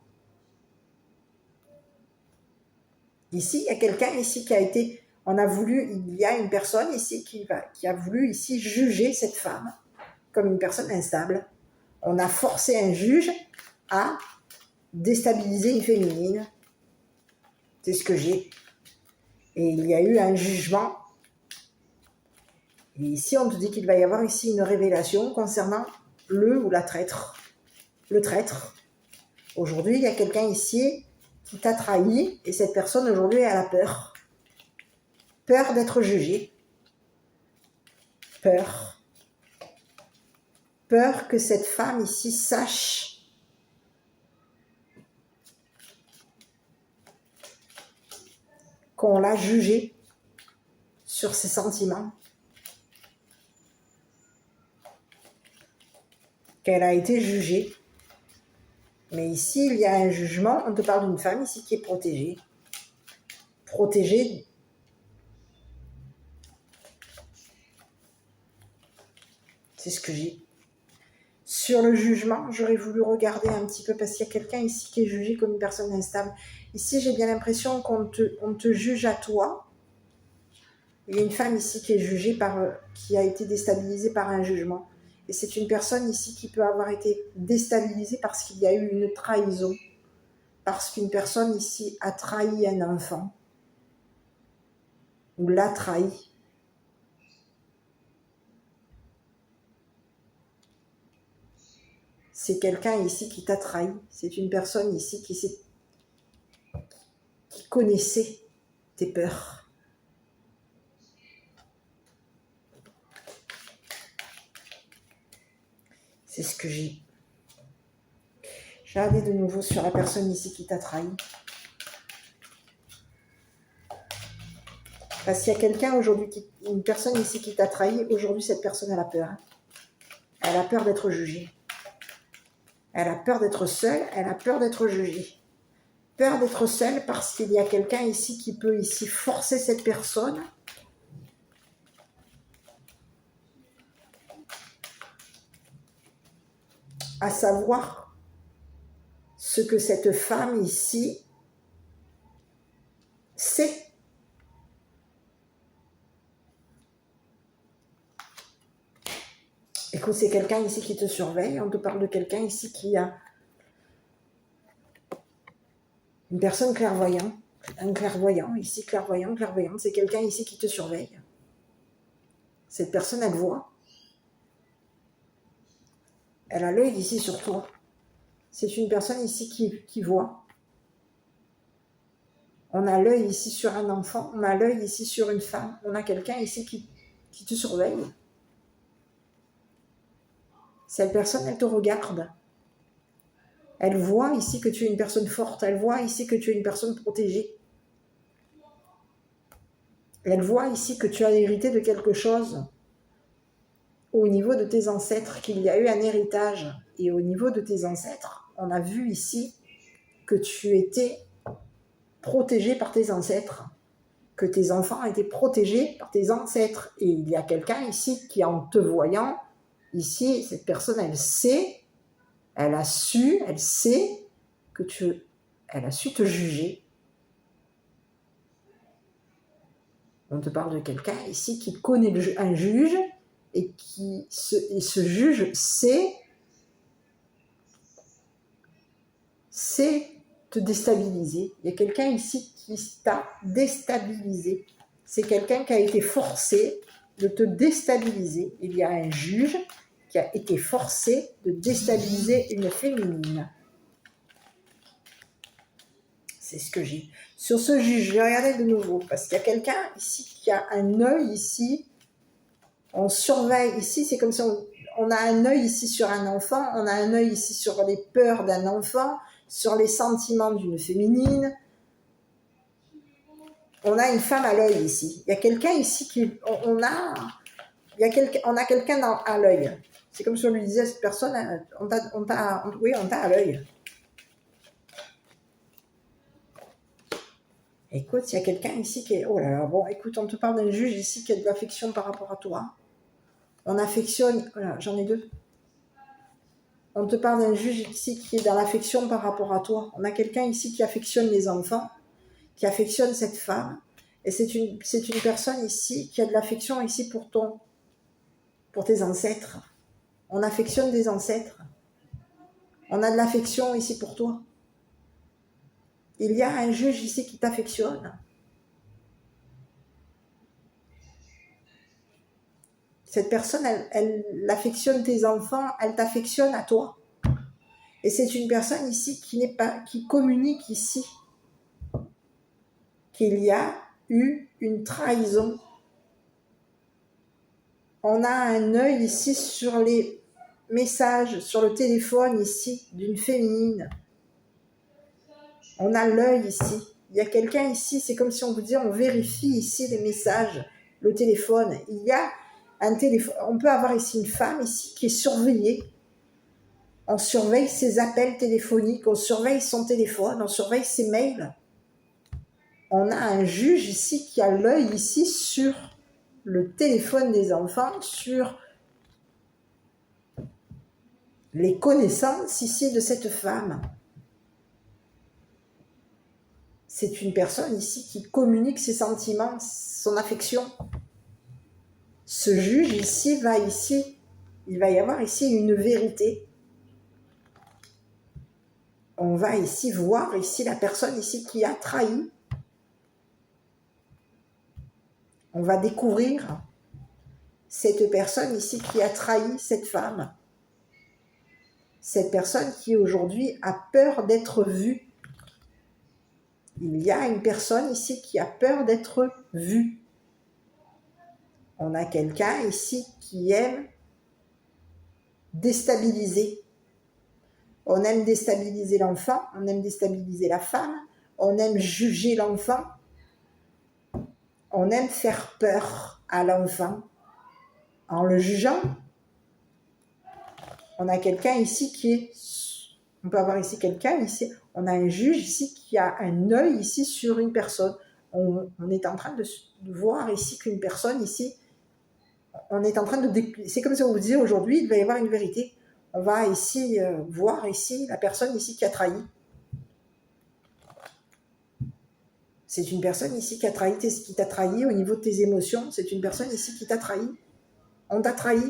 Ici, il y a quelqu'un ici qui a été, il y a une personne ici qui a voulu ici juger cette femme comme une personne instable. On a forcé un juge à déstabiliser une féminine. C'est ce que j'ai. Et il y a eu un jugement. Et ici, on te dit qu'il va y avoir ici une révélation concernant le ou la traître. Le traître. Aujourd'hui, il y a quelqu'un ici qui t'a trahi et cette personne aujourd'hui, elle a peur. Peur d'être jugée. Peur. Peur que cette femme ici sache qu'on l'a jugée sur ses sentiments. Qu'elle a été jugée. Mais ici, il y a un jugement. On te parle d'une femme ici qui est protégée. Protégée. C'est ce que j'ai. Sur le jugement, j'aurais voulu regarder un petit peu parce qu'il y a quelqu'un ici qui est jugé comme une personne instable. Ici, j'ai bien l'impression qu'on te juge à toi. Il y a une femme ici qui est jugée qui a été déstabilisée par un jugement. Et c'est une personne ici qui peut avoir été déstabilisée parce qu'il y a eu une trahison. Parce qu'une personne ici a trahi un enfant. Ou l'a trahi. C'est quelqu'un ici qui t'a trahi. C'est une personne ici qui connaissait tes peurs. C'est ce que j'ai. J'ai regardé de nouveau sur la personne ici qui t'a trahi. Parce qu'il y a quelqu'un aujourd'hui, une personne ici qui t'a trahi, aujourd'hui cette personne elle a peur. Elle a peur d'être jugée. Elle a peur d'être seule, elle a peur d'être jugée. Peur d'être seule parce qu'il y a quelqu'un ici qui peut ici forcer cette personne à savoir ce que cette femme ici sait. Écoute, c'est quelqu'un ici qui te surveille. On te parle de quelqu'un ici qui a une personne clairvoyante. Un clairvoyant, ici clairvoyante, c'est quelqu'un ici qui te surveille. Cette personne, elle voit. Elle a l'œil ici sur toi. C'est une personne ici qui voit. On a l'œil ici sur un enfant, on a l'œil ici sur une femme, on a quelqu'un ici qui te surveille. Cette personne, elle te regarde. Elle voit ici que tu es une personne forte, elle voit ici que tu es une personne protégée. Elle voit ici que tu as hérité de quelque chose au niveau de tes ancêtres, qu'il y a eu un héritage. Et au niveau de tes ancêtres, on a vu ici que tu étais protégé par tes ancêtres, que tes enfants étaient protégés par tes ancêtres. Et il y a quelqu'un ici qui, en te voyant, ici, cette personne, elle sait, elle sait que elle a su te juger. On te parle de quelqu'un ici qui connaît un juge et ce juge sait te déstabiliser. Il y a quelqu'un ici qui t'a déstabilisé. C'est quelqu'un qui a été forcé de te déstabiliser. Il y a un juge qui a été forcé de déstabiliser une féminine. C'est ce que j'ai. Sur ce juge, je vais regarder de nouveau, parce qu'il y a quelqu'un ici qui a un œil ici. On surveille ici, c'est comme si on a un œil ici sur un enfant, on a un œil ici sur les peurs d'un enfant, sur les sentiments d'une féminine. On a une femme à l'œil ici. Il y a quelqu'un ici on a quelqu'un à l'œil. C'est comme si on lui disait à cette personne, on t'a à l'œil. Écoute, il y a quelqu'un ici qui est... Oh là là, bon, écoute, on te parle d'un juge ici qui a de l'affection par rapport à toi. On affectionne... Voilà, j'en ai deux. On te parle d'un juge ici qui est dans l'affection par rapport à toi. On a quelqu'un ici qui affectionne les enfants, qui affectionne cette femme. Et c'est une personne ici qui a de l'affection ici pour tes ancêtres. On affectionne des ancêtres. On a de l'affection ici pour toi. Il y a un juge ici qui t'affectionne. Cette personne, elle affectionne tes enfants, elle t'affectionne à toi. Et c'est une personne ici qui communique ici qu'il y a eu une trahison. On a un œil ici sur les messages, sur le téléphone ici, d'une féminine. On a l'œil ici. Il y a quelqu'un ici, c'est comme si on vous disait, on vérifie ici les messages, le téléphone. Il y a un téléphone. On peut avoir ici une femme ici qui est surveillée. On surveille ses appels téléphoniques, on surveille son téléphone, on surveille ses mails. On a un juge ici qui a l'œil ici sur le téléphone des enfants, sur les connaissances ici de cette femme. C'est une personne ici qui communique ses sentiments, son affection. Ce juge ici, il va y avoir ici une vérité. On va ici voir ici la personne ici qui a trahi. On va découvrir cette personne ici qui a trahi cette femme. Cette personne qui aujourd'hui a peur d'être vue. Il y a une personne ici qui a peur d'être vue. On a quelqu'un ici qui aime déstabiliser. On aime déstabiliser l'enfant, on aime déstabiliser la femme, on aime juger l'enfant, on aime faire peur à l'enfant en le jugeant. On a quelqu'un ici on peut avoir ici quelqu'un ici, on a un juge ici qui a un œil ici sur une personne. On est en train de voir ici qu'une personne ici, on est en train de... C'est comme si on vous disait aujourd'hui, il va y avoir une vérité. On va ici voir ici la personne ici qui a trahi. C'est une personne ici qui t'a trahi au niveau de tes émotions. C'est une personne ici qui t'a trahi. On t'a trahi.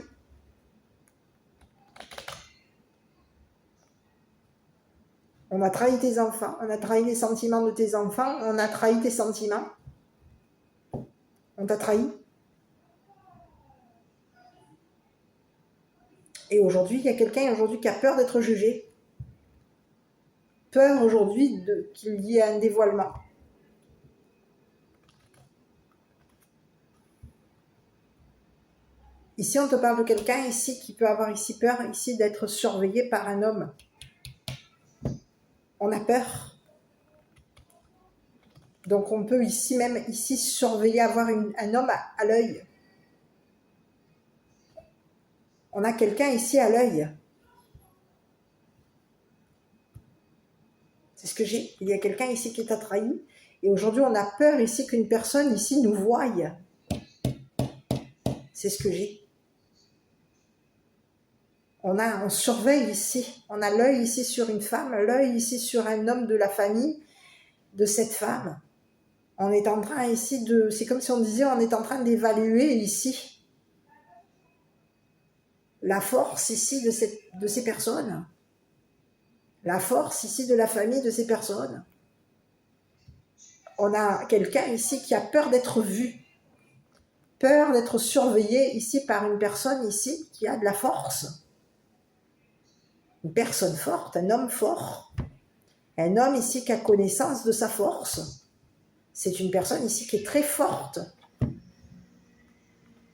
On a trahi tes enfants. On a trahi les sentiments de tes enfants. On a trahi tes sentiments. On t'a trahi. Et aujourd'hui, il y a quelqu'un aujourd'hui qui a peur d'être jugé. Peur aujourd'hui qu'il y ait un dévoilement. Ici, on te parle de quelqu'un ici qui peut avoir ici peur ici d'être surveillé par un homme. On a peur. Donc on peut ici même ici surveiller, avoir un homme à l'œil. On a quelqu'un ici à l'œil. C'est ce que j'ai. Il y a quelqu'un ici qui t'a trahi. Et aujourd'hui, on a peur ici qu'une personne ici nous voie. C'est ce que j'ai. On surveille ici. On a l'œil ici sur une femme, l'œil ici sur un homme de la famille de cette femme. On est en train ici de... C'est comme si on disait, on est en train d'évaluer ici la force ici de ces personnes. La force ici de la famille de ces personnes. On a quelqu'un ici qui a peur d'être vu. Peur d'être surveillé ici par une personne ici qui a de la force. Une personne forte, un homme fort. Un homme ici qui a connaissance de sa force. C'est une personne ici qui est très forte.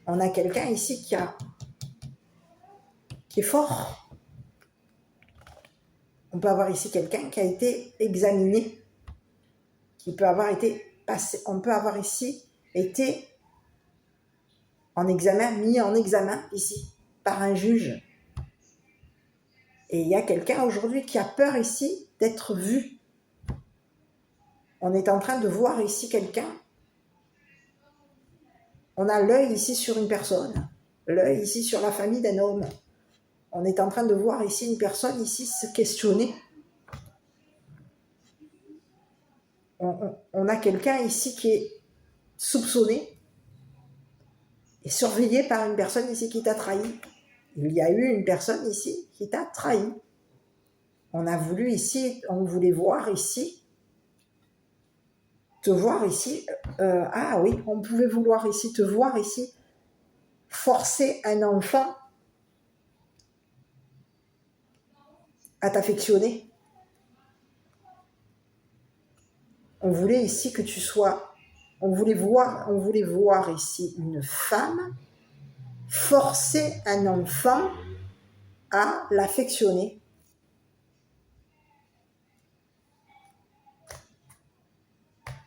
On a quelqu'un ici qui est fort. On peut avoir ici quelqu'un qui a été examiné, qui peut avoir été passé. On peut avoir ici été en examen, mis en examen ici, par un juge. Et il y a quelqu'un aujourd'hui qui a peur ici d'être vu. On est en train de voir ici quelqu'un. On a l'œil ici sur une personne, l'œil ici sur la famille d'un homme. On est en train de voir ici une personne ici se questionner. On a quelqu'un ici qui est soupçonné et surveillé par une personne ici qui t'a trahi. Il y a eu une personne ici qui t'a trahi. On a voulu ici, on voulait voir ici, te voir ici. Ah oui, on pouvait vouloir ici, te voir ici, forcer un enfant à t'affectionner. On voulait ici que tu sois, on voulait voir ici une femme forcer un enfant à l'affectionner.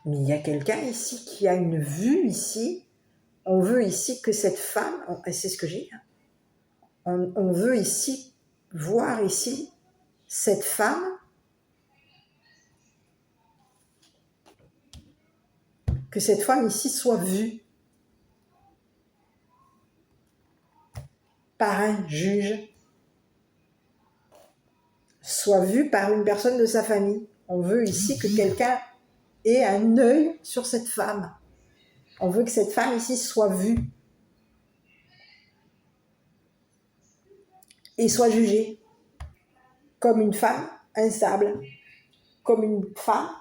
Mais il y a quelqu'un ici qui a une vue ici. On veut ici que cette femme, c'est ce que j'ai, on veut ici voir ici cette femme que cette femme ici soit vue par un juge, soit vue par une personne de sa famille. On veut ici que quelqu'un ait un œil sur cette femme. On veut que cette femme ici soit vue et soit jugée comme une femme instable, comme une femme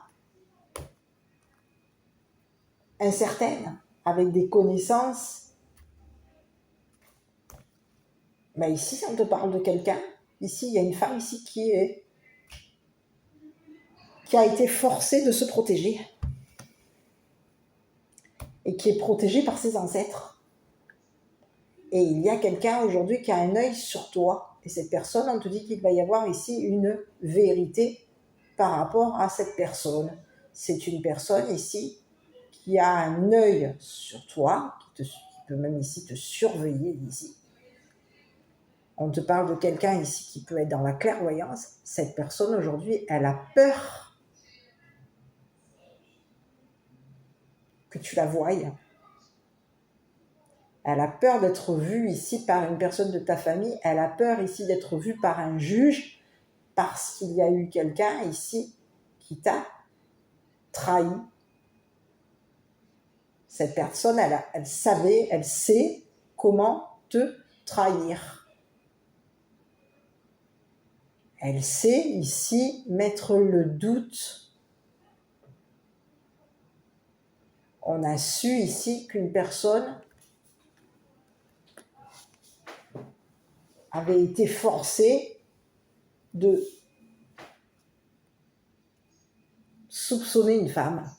incertaine, avec des connaissances. Mais ici, on te parle de quelqu'un. Ici, il y a une femme ici qui a été forcée de se protéger et qui est protégée par ses ancêtres. Et il y a quelqu'un aujourd'hui qui a un œil sur toi. Et cette personne, on te dit qu'il va y avoir ici une vérité par rapport à cette personne. C'est une personne ici qui a un œil sur toi, qui peut même ici te surveiller ici. On te parle de quelqu'un ici qui peut être dans la clairvoyance. Cette personne aujourd'hui, elle a peur que tu la voies. Elle a peur d'être vue ici par une personne de ta famille. Elle a peur ici d'être vue par un juge parce qu'il y a eu quelqu'un ici qui t'a trahi. Cette personne, elle savait, elle sait comment te trahir. Elle sait ici mettre le doute. On a su ici qu'une personne avait été forcée de soupçonner une femme.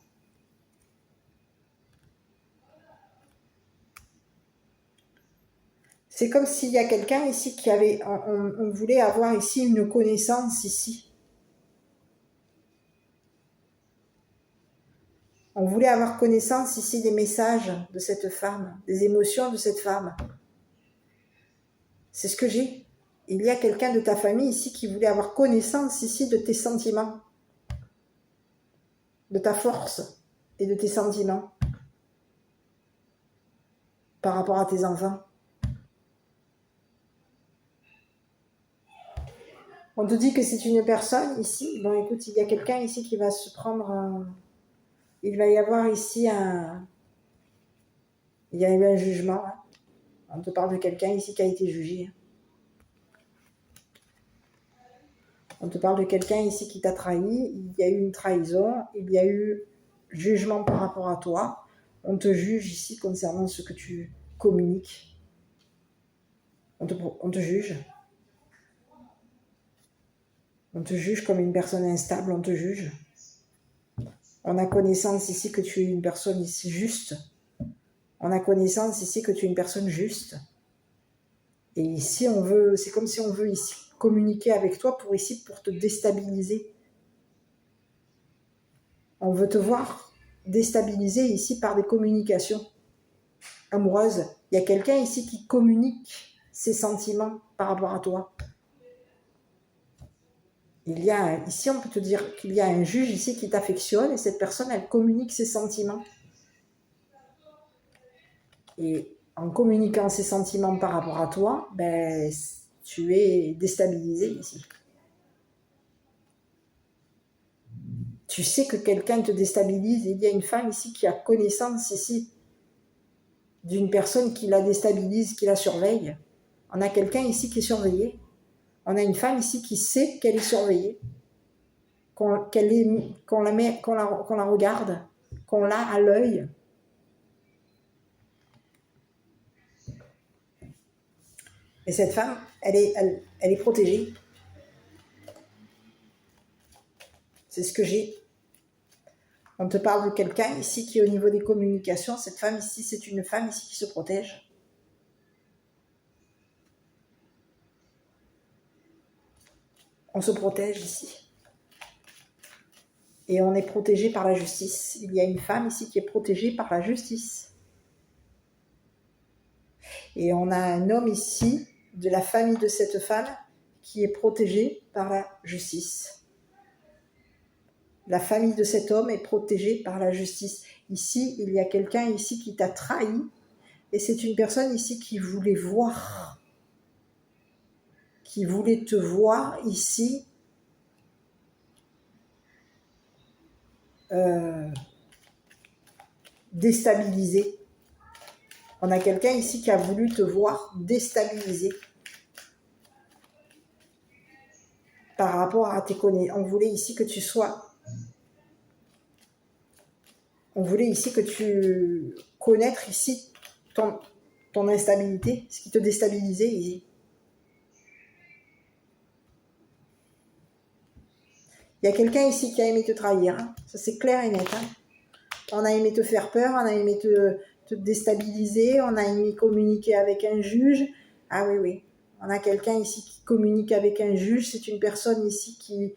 C'est comme s'il y a quelqu'un ici qui avait... On voulait avoir ici une connaissance ici. On voulait avoir connaissance ici des messages de cette femme, des émotions de cette femme. C'est ce que j'ai. Il y a quelqu'un de ta famille ici qui voulait avoir connaissance ici de tes sentiments, de ta force et de tes sentiments par rapport à tes enfants. On te dit que c'est une personne ici. Bon, écoute, il y a quelqu'un ici qui va se prendre... il va y avoir ici il y a eu un jugement. Hein. On te parle de quelqu'un ici qui a été jugé. On te parle de quelqu'un ici qui t'a trahi. Il y a eu une trahison. Il y a eu jugement par rapport à toi. On te juge ici concernant ce que tu communiques. On te juge. On te juge comme une personne instable. On te juge. On a connaissance ici que tu es une personne ici juste. On a connaissance ici que tu es une personne juste. Et ici, c'est comme si on veut ici communiquer avec toi pour te déstabiliser. On veut te voir déstabiliser ici par des communications amoureuses. Il y a quelqu'un ici qui communique ses sentiments par rapport à toi. Ici, on peut te dire qu'il y a un juge ici qui t'affectionne et cette personne, elle communique ses sentiments. Et en communiquant ses sentiments par rapport à toi, ben, tu es déstabilisé ici. Tu sais que quelqu'un te déstabilise. Il y a une femme ici qui a connaissance ici d'une personne qui la déstabilise, qui la surveille. On a quelqu'un ici qui est surveillé. On a une femme ici qui sait qu'elle est surveillée, qu'on la regarde, qu'on l'a à l'œil. Et cette femme, elle est protégée. C'est ce que j'ai. On te parle de quelqu'un ici qui est au niveau des communications. Cette femme ici, c'est une femme ici qui se protège. On se protège ici. Et on est protégé par la justice. Il y a une femme ici qui est protégée par la justice. Et on a un homme ici, de la famille de cette femme, qui est protégé par la justice. La famille de cet homme est protégée par la justice. Ici, il y a quelqu'un ici qui t'a trahi. Et c'est une personne ici qui voulait voir. Qui voulait te voir ici. Déstabilisé. On a quelqu'un ici qui a voulu te voir déstabilisé. Par rapport à tes connaissances. On voulait ici que tu sois... On voulait ici que tu connaître ici ton instabilité, ce qui te déstabilisait ici. Il y a quelqu'un ici qui a aimé te trahir, hein. Ça c'est clair et net. Hein. On a aimé te faire peur, on a aimé te déstabiliser, on a aimé communiquer avec un juge. Ah oui, oui. On a quelqu'un ici qui communique avec un juge, c'est une personne ici qui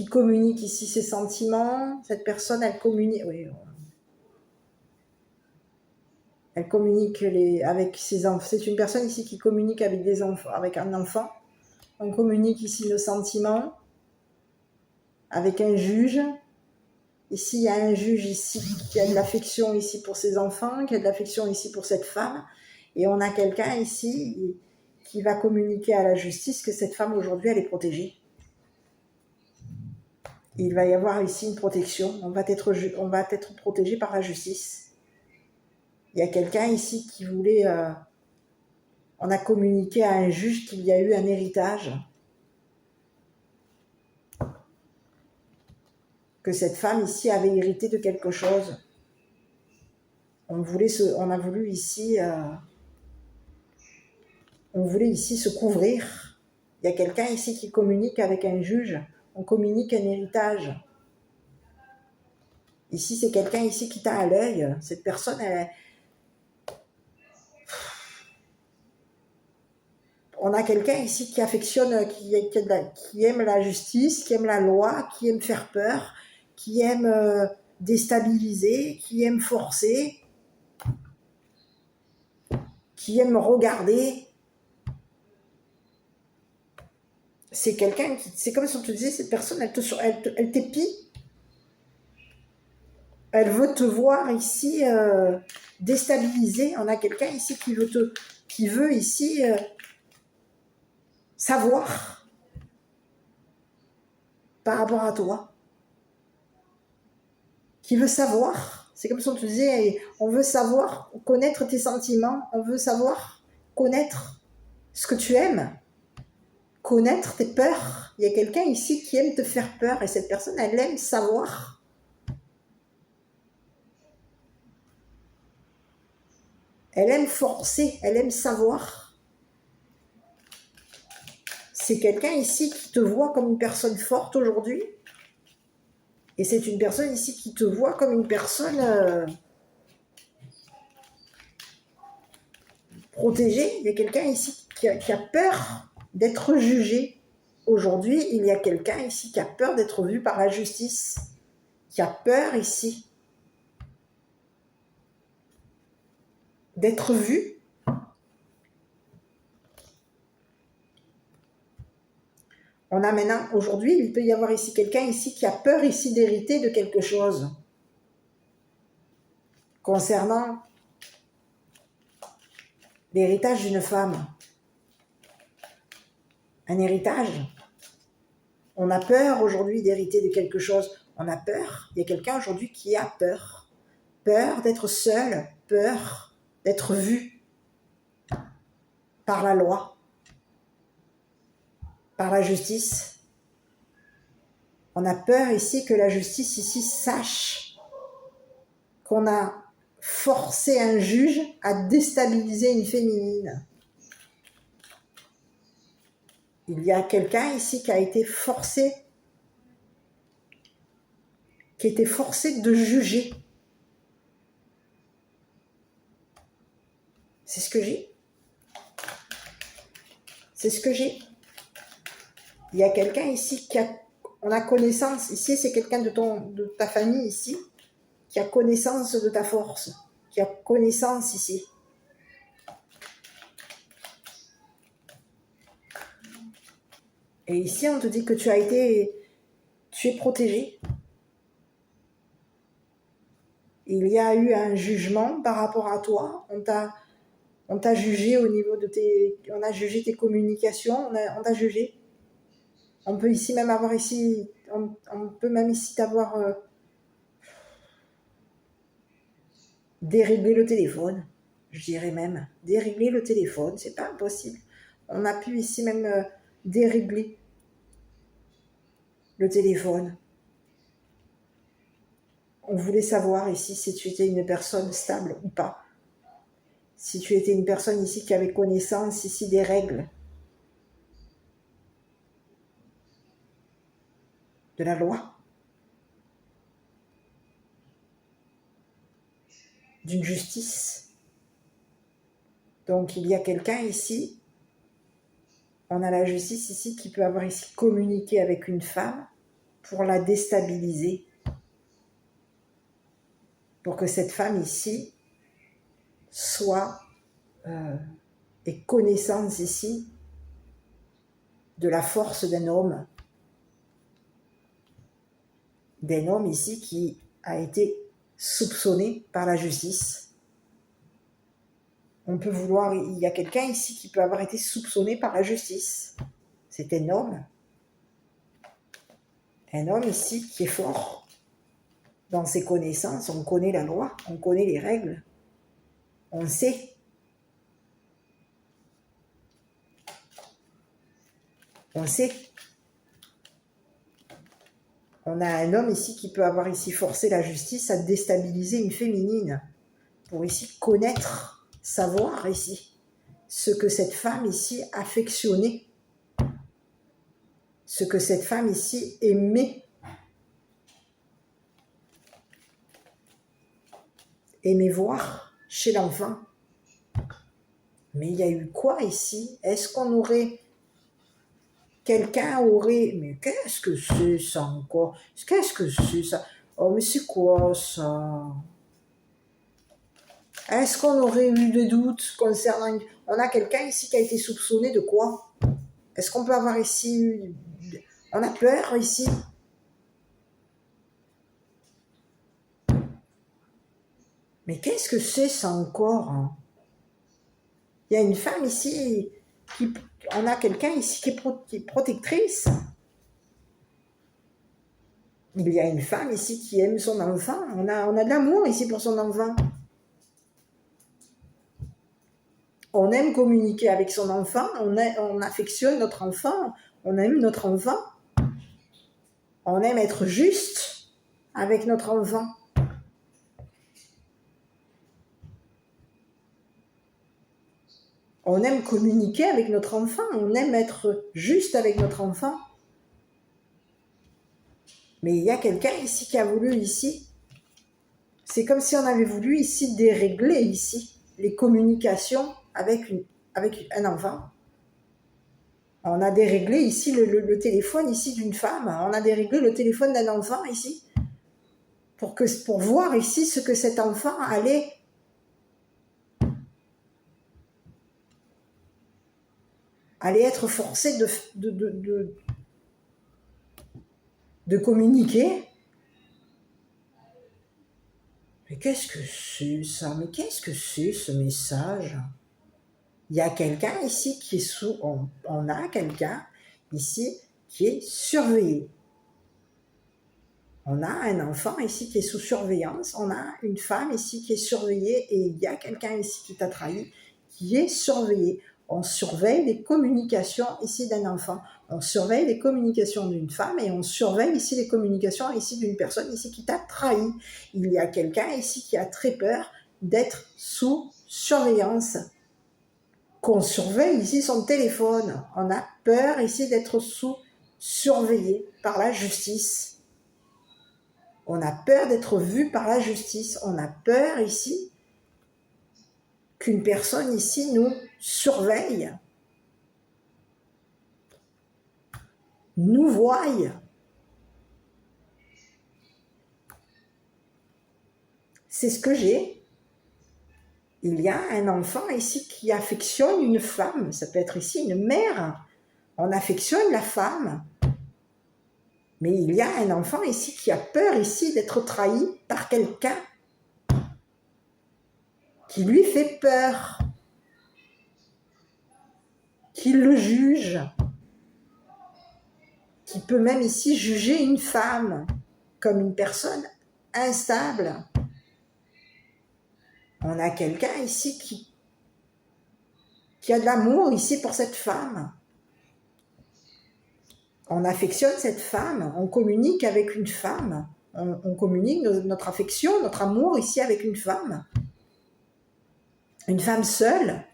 communique ici ses sentiments. Cette personne, elle communique... Oui, elle communique avec ses enfants. C'est une personne ici qui communique avec des enfants, avec un enfant. On communique ici nos sentiments avec un juge. Ici, il y a un juge ici qui a de l'affection ici pour ses enfants, qui a de l'affection ici pour cette femme. Et on a quelqu'un ici qui va communiquer à la justice que cette femme aujourd'hui, elle est protégée. Il va y avoir ici une protection. On va être protégé par la justice. Il y a quelqu'un ici qui voulait... on a communiqué à un juge qu'il y a eu un héritage. Que cette femme ici avait hérité de quelque chose. On a voulu ici... on voulait ici se couvrir. Il y a quelqu'un ici qui communique avec un juge. On communique un héritage. Ici, c'est quelqu'un ici qui t'a à l'œil. Cette personne, on a quelqu'un ici qui affectionne, qui aime la justice, qui aime la loi, qui aime faire peur, qui aime déstabiliser, qui aime forcer, qui aime regarder. C'est quelqu'un qui, c'est comme si on te disait, cette personne, elle t'épie. Elle veut te voir ici déstabiliser. On a quelqu'un ici qui veut ici savoir par rapport à toi. Qui veut savoir. C'est comme si on te disait, on veut savoir, connaître tes sentiments, on veut savoir, connaître ce que tu aimes, connaître tes peurs. Il y a quelqu'un ici qui aime te faire peur et cette personne, elle aime savoir. Elle aime forcer, elle aime savoir. C'est quelqu'un ici qui te voit comme une personne forte aujourd'hui. Et c'est une personne ici qui te voit comme une personne protégée. Il y a quelqu'un ici qui a peur d'être jugé. Aujourd'hui, il y a quelqu'un ici qui a peur d'être vu par la justice. Qui a peur ici d'être vu. On a maintenant, aujourd'hui, il peut y avoir ici quelqu'un ici qui a peur ici d'hériter de quelque chose. Concernant l'héritage d'une femme. Un héritage. On a peur aujourd'hui d'hériter de quelque chose. On a peur. Il y a quelqu'un aujourd'hui qui a peur. Peur d'être seul. Peur d'être vu par la loi. Par la justice. On a peur ici que la justice ici sache qu'on a forcé un juge à déstabiliser une féminine. Il y a quelqu'un ici qui a été forcé, qui était forcé de juger. C'est ce que j'ai. C'est ce que j'ai. Il y a quelqu'un ici on a connaissance, ici c'est quelqu'un de ta famille ici, qui a connaissance de ta force, qui a connaissance ici. Et ici on te dit que tu es protégé. Il y a eu un jugement par rapport à toi, on t'a jugé au niveau on a jugé tes communications, on t'a jugé. On peut ici même avoir ici, on peut même ici t'avoir déréglé le téléphone. Je dirais même dérégler le téléphone, c'est pas impossible. On a pu ici même dérégler le téléphone. On voulait savoir ici si tu étais une personne stable ou pas. Si tu étais une personne ici qui avait connaissance ici des règles de la loi, d'une justice. Donc il y a quelqu'un ici, on a la justice ici qui peut avoir ici communiqué avec une femme pour la déstabiliser. Pour que cette femme ici ait connaissance ici de la force d'un homme ici qui a été soupçonné par la justice. On peut vouloir, il y a quelqu'un ici qui peut avoir été soupçonné par la justice. C'est un homme Un homme ici qui est fort dans ses connaissances. On connaît la loi, on connaît les règles. On sait. On sait. On a un homme ici qui peut avoir ici forcé la justice à déstabiliser une féminine pour ici connaître, savoir ici ce que cette femme ici affectionnait, ce que cette femme ici aimait voir chez l'enfant. Mais il y a eu quoi ici? Est-ce qu'on aurait... Quelqu'un aurait... Mais qu'est-ce que c'est ça encore? Qu'est-ce que c'est ça? Oh, mais c'est quoi ça? Est-ce qu'on aurait eu des doutes concernant... On a quelqu'un ici qui a été soupçonné de quoi? Est-ce qu'on peut avoir ici... On a peur ici? Mais qu'est-ce que c'est ça encore? Il y a une femme ici qui... On a quelqu'un ici qui est protectrice. Il y a une femme ici qui aime son enfant. On a de l'amour ici pour son enfant. On aime communiquer avec son enfant. On affectionne notre enfant. On aime notre enfant. On aime être juste avec notre enfant. On aime communiquer avec notre enfant. On aime être juste avec notre enfant. Mais il y a quelqu'un ici qui a voulu ici. C'est comme si on avait voulu ici dérégler ici les communications avec un enfant. On a déréglé ici le téléphone ici d'une femme. On a déréglé le téléphone d'un enfant ici. Pour voir ici ce que cet enfant allait être forcé de communiquer. Mais qu'est-ce que c'est ça? Mais qu'est-ce que c'est ce message? Il y a quelqu'un ici qui est sous... On a quelqu'un ici qui est surveillé. On a un enfant ici qui est sous surveillance. On a une femme ici qui est surveillée. Et il y a quelqu'un ici qui t'a trahi, qui est surveillé. On surveille les communications ici d'un enfant. On surveille les communications d'une femme et on surveille ici les communications ici d'une personne ici qui t'a trahi. Il y a quelqu'un ici qui a très peur d'être sous surveillance. Qu'on surveille ici son téléphone. On a peur ici d'être surveillé par la justice. On a peur d'être vu par la justice. On a peur ici qu'une personne ici nous surveille, nous voie. C'est ce que j'ai. Il y a un enfant ici qui affectionne une femme. Ça peut être ici une mère. On affectionne la femme. Mais il y a un enfant ici qui a peur ici d'être trahi par quelqu'un qui lui fait peur, qui le juge, qui peut même ici juger une femme comme une personne instable. On a quelqu'un ici qui a de l'amour ici pour cette femme. On affectionne cette femme, on communique avec une femme, on communique notre affection, notre amour ici avec une femme seule.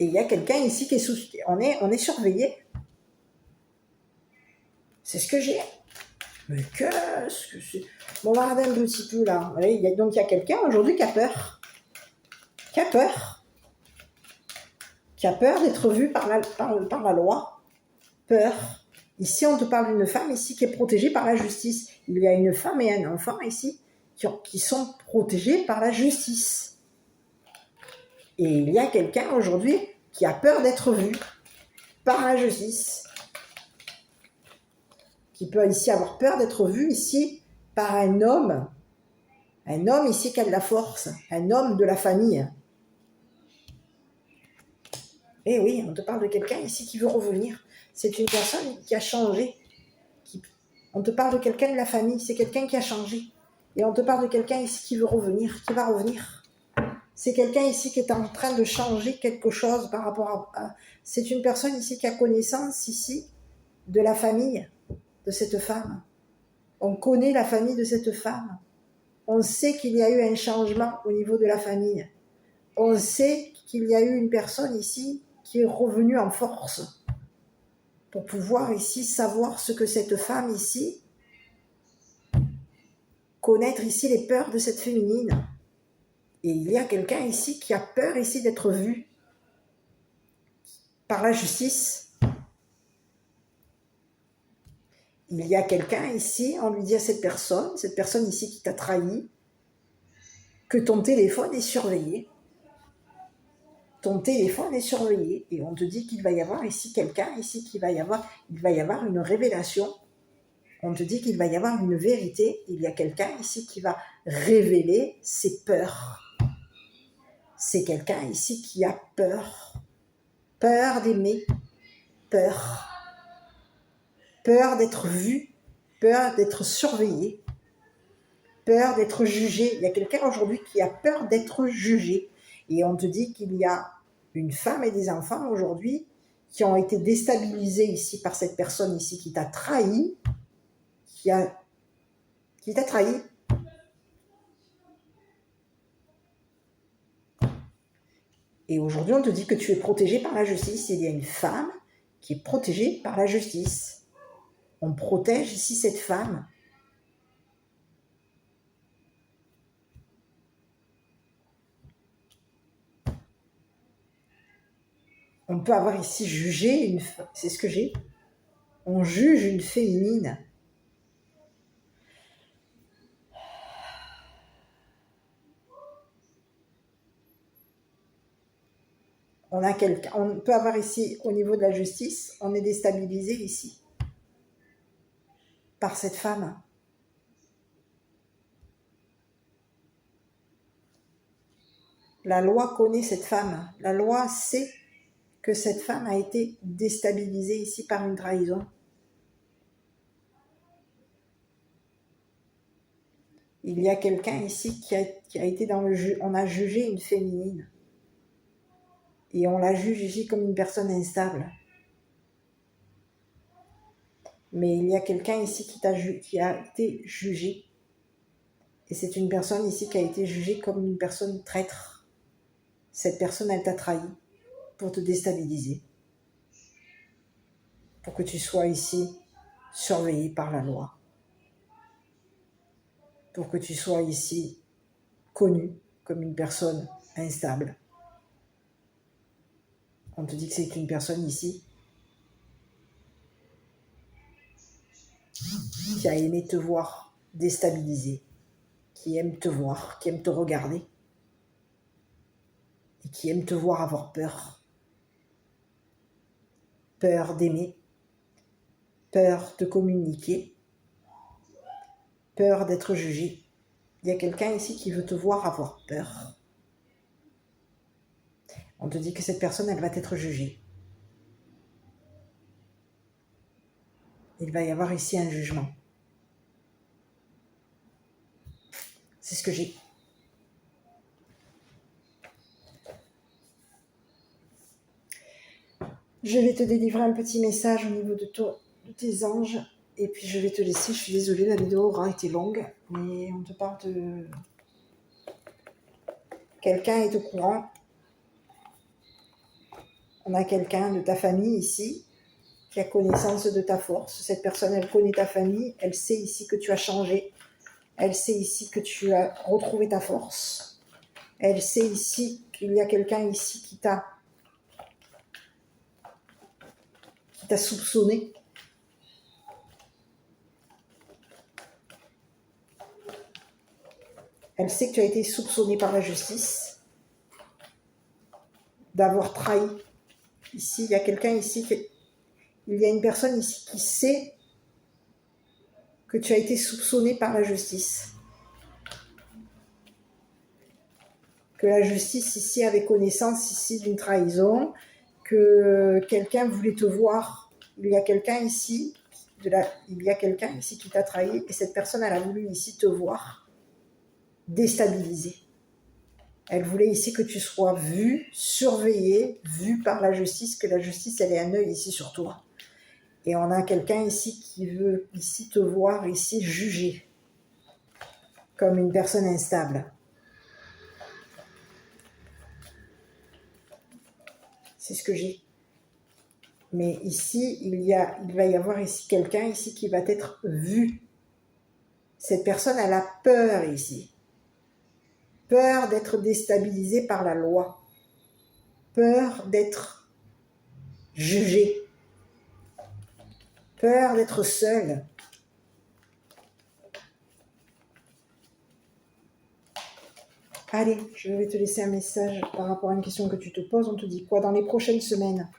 Et il y a quelqu'un ici qui est on est surveillé. C'est ce que j'ai. Mais qu'est-ce que c'est? Bon, on va regarder un petit peu là. Donc il y a quelqu'un aujourd'hui qui a peur. Qui a peur d'être vu par la loi. Peur. Ici, on te parle d'une femme ici qui est protégée par la justice. Il y a une femme et un enfant ici qui sont protégés par la justice. Et il y a quelqu'un aujourd'hui qui a peur d'être vu par la justice. Qui peut ici avoir peur d'être vu ici par un homme. Un homme ici qui a de la force. Un homme de la famille. Eh oui, on te parle de quelqu'un ici qui veut revenir. C'est une personne qui a changé. On te parle de quelqu'un de la famille, c'est quelqu'un qui a changé. Et on te parle de quelqu'un ici qui veut revenir, qui va revenir. C'est quelqu'un ici qui est en train de changer quelque chose par rapport à... C'est une personne ici qui a connaissance ici de la famille de cette femme. On connaît la famille de cette femme. On sait qu'il y a eu un changement au niveau de la famille. On sait qu'il y a eu une personne ici qui est revenue en force pour pouvoir ici savoir ce que cette femme ici, connaître ici les peurs de cette féminine. Et il y a quelqu'un ici qui a peur ici d'être vu par la justice. Il y a quelqu'un ici, on lui dit à cette personne ici qui t'a trahi, que ton téléphone est surveillé. Ton téléphone est surveillé et on te dit qu'il va y avoir ici quelqu'un ici il va y avoir une révélation. On te dit qu'il va y avoir une vérité. Il y a quelqu'un ici qui va révéler ses peurs. C'est quelqu'un ici qui a peur. Peur d'aimer. Peur. Peur d'être vu. Peur d'être surveillé. Peur d'être jugé. Il y a quelqu'un aujourd'hui qui a peur d'être jugé. Et on te dit qu'il y a une femme et des enfants aujourd'hui qui ont été déstabilisés ici par cette personne ici qui t'a trahi, qui t'a trahi. Et aujourd'hui, on te dit que tu es protégé par la justice. Il y a une femme qui est protégée par la justice. On protège ici cette femme. On peut avoir ici jugé une... C'est ce que j'ai. On juge une féminine. On peut avoir ici, au niveau de la justice, on est déstabilisé ici. Par cette femme. La loi connaît cette femme. La loi sait que cette femme a été déstabilisée ici par une trahison. Il y a quelqu'un ici qui a été dans le jeu. On a jugé une féminine. Et on la juge ici comme une personne instable. Mais il y a quelqu'un ici qui a été jugé. Et c'est une personne ici qui a été jugée comme une personne traître. Cette personne, elle t'a trahi pour te déstabiliser. Pour que tu sois ici surveillé par la loi. Pour que tu sois ici connu comme une personne instable. On te dit que c'est une personne ici qui a aimé te voir déstabilisé, qui aime te voir, qui aime te regarder et qui aime te voir avoir peur. Peur d'aimer, peur de communiquer, peur d'être jugé. Il y a quelqu'un ici qui veut te voir avoir peur. On te dit que cette personne, elle va être jugée. Il va y avoir ici un jugement. C'est ce que j'ai. Je vais te délivrer un petit message au niveau de tes anges. Et puis je vais te laisser. Je suis désolée, la vidéo aura été longue. Mais on te parle de... Quelqu'un est au courant. On a quelqu'un de ta famille ici qui a connaissance de ta force. Cette personne, elle connaît ta famille. Elle sait ici que tu as changé. Elle sait ici que tu as retrouvé ta force. Elle sait ici qu'il y a quelqu'un ici qui t'a soupçonné. Elle sait que tu as été soupçonné par la justice d'avoir trahi. Ici, il y a quelqu'un ici, il y a une personne ici qui sait que tu as été soupçonné par la justice. Que la justice ici avait connaissance ici d'une trahison, que quelqu'un voulait te voir il y a quelqu'un ici, il y a quelqu'un ici qui t'a trahi et cette personne, elle a voulu ici te voir déstabilisé. Elle voulait ici que tu sois vu, surveillé, vu par la justice, que la justice, elle ait un œil ici sur toi. Et on a quelqu'un ici qui veut ici te voir, ici jugé comme une personne instable. C'est ce que j'ai. Mais ici, il va y avoir ici quelqu'un ici qui va être vu. Cette personne, elle a peur ici. Peur d'être déstabilisée par la loi. Peur d'être jugée. Peur d'être seule. Allez, je vais te laisser un message par rapport à une question que tu te poses. On te dit quoi dans les prochaines semaines?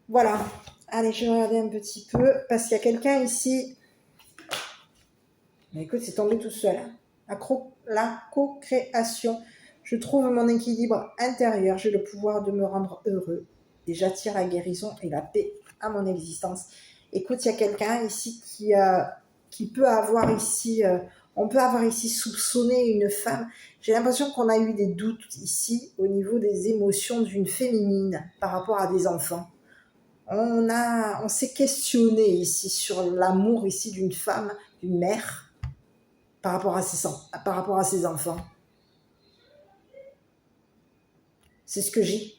Voilà. Allez, je vais regarder un petit peu parce qu'il y a quelqu'un ici. Mais écoute, c'est tombé tout seul. La co-création. Je trouve mon équilibre intérieur. J'ai le pouvoir de me rendre heureux. Et j'attire la guérison et la paix à mon existence. Écoute, il y a quelqu'un ici qui peut avoir ici... on peut avoir ici soupçonné une femme. J'ai l'impression qu'on a eu des doutes ici au niveau des émotions d'une féminine par rapport à des enfants. On s'est questionné ici sur l'amour ici d'une femme, d'une mère, par rapport à ses enfants. C'est ce que j'ai.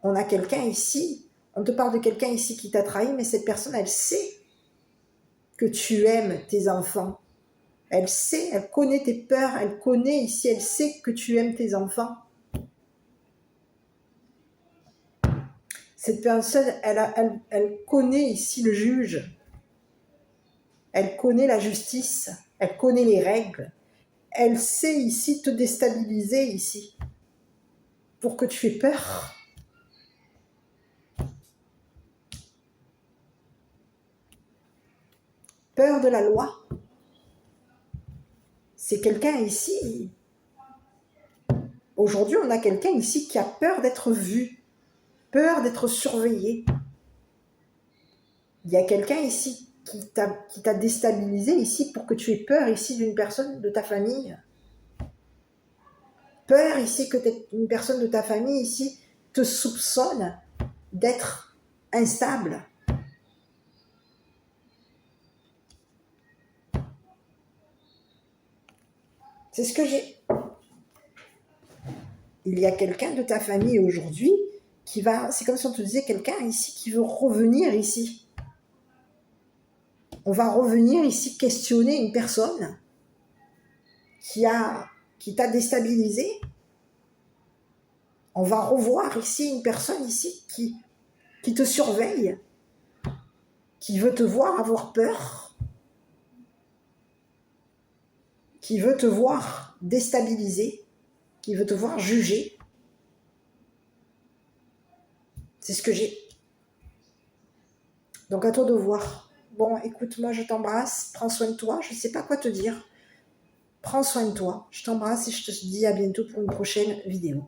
On a quelqu'un ici, on te parle de quelqu'un ici qui t'a trahi, mais cette personne, elle sait que tu aimes tes enfants. Elle sait, elle connaît tes peurs, elle connaît ici, elle sait que tu aimes tes enfants. Cette personne, elle connaît ici le juge. Elle connaît la justice. Elle connaît les règles. Elle sait ici te déstabiliser ici. Pour que tu aies peur. Peur de la loi. C'est quelqu'un ici. Aujourd'hui, on a quelqu'un ici qui a peur d'être vu. Peur d'être surveillé. Il y a quelqu'un ici qui t'a déstabilisé ici pour que tu aies peur ici d'une personne de ta famille. Peur ici que une personne de ta famille ici te soupçonne d'être instable. C'est ce que j'ai. Il y a quelqu'un de ta famille aujourd'hui qui va... C'est comme si on te disait quelqu'un ici qui veut revenir ici. On va revenir ici questionner une personne qui t'a déstabilisé. On va revoir ici une personne ici qui te surveille, qui veut te voir avoir peur, qui veut te voir déstabilisé, qui veut te voir juger. C'est ce que j'ai. Donc à toi de voir. Bon, écoute, moi je t'embrasse, prends soin de toi, je ne sais pas quoi te dire. Prends soin de toi, je t'embrasse et je te dis à bientôt pour une prochaine vidéo.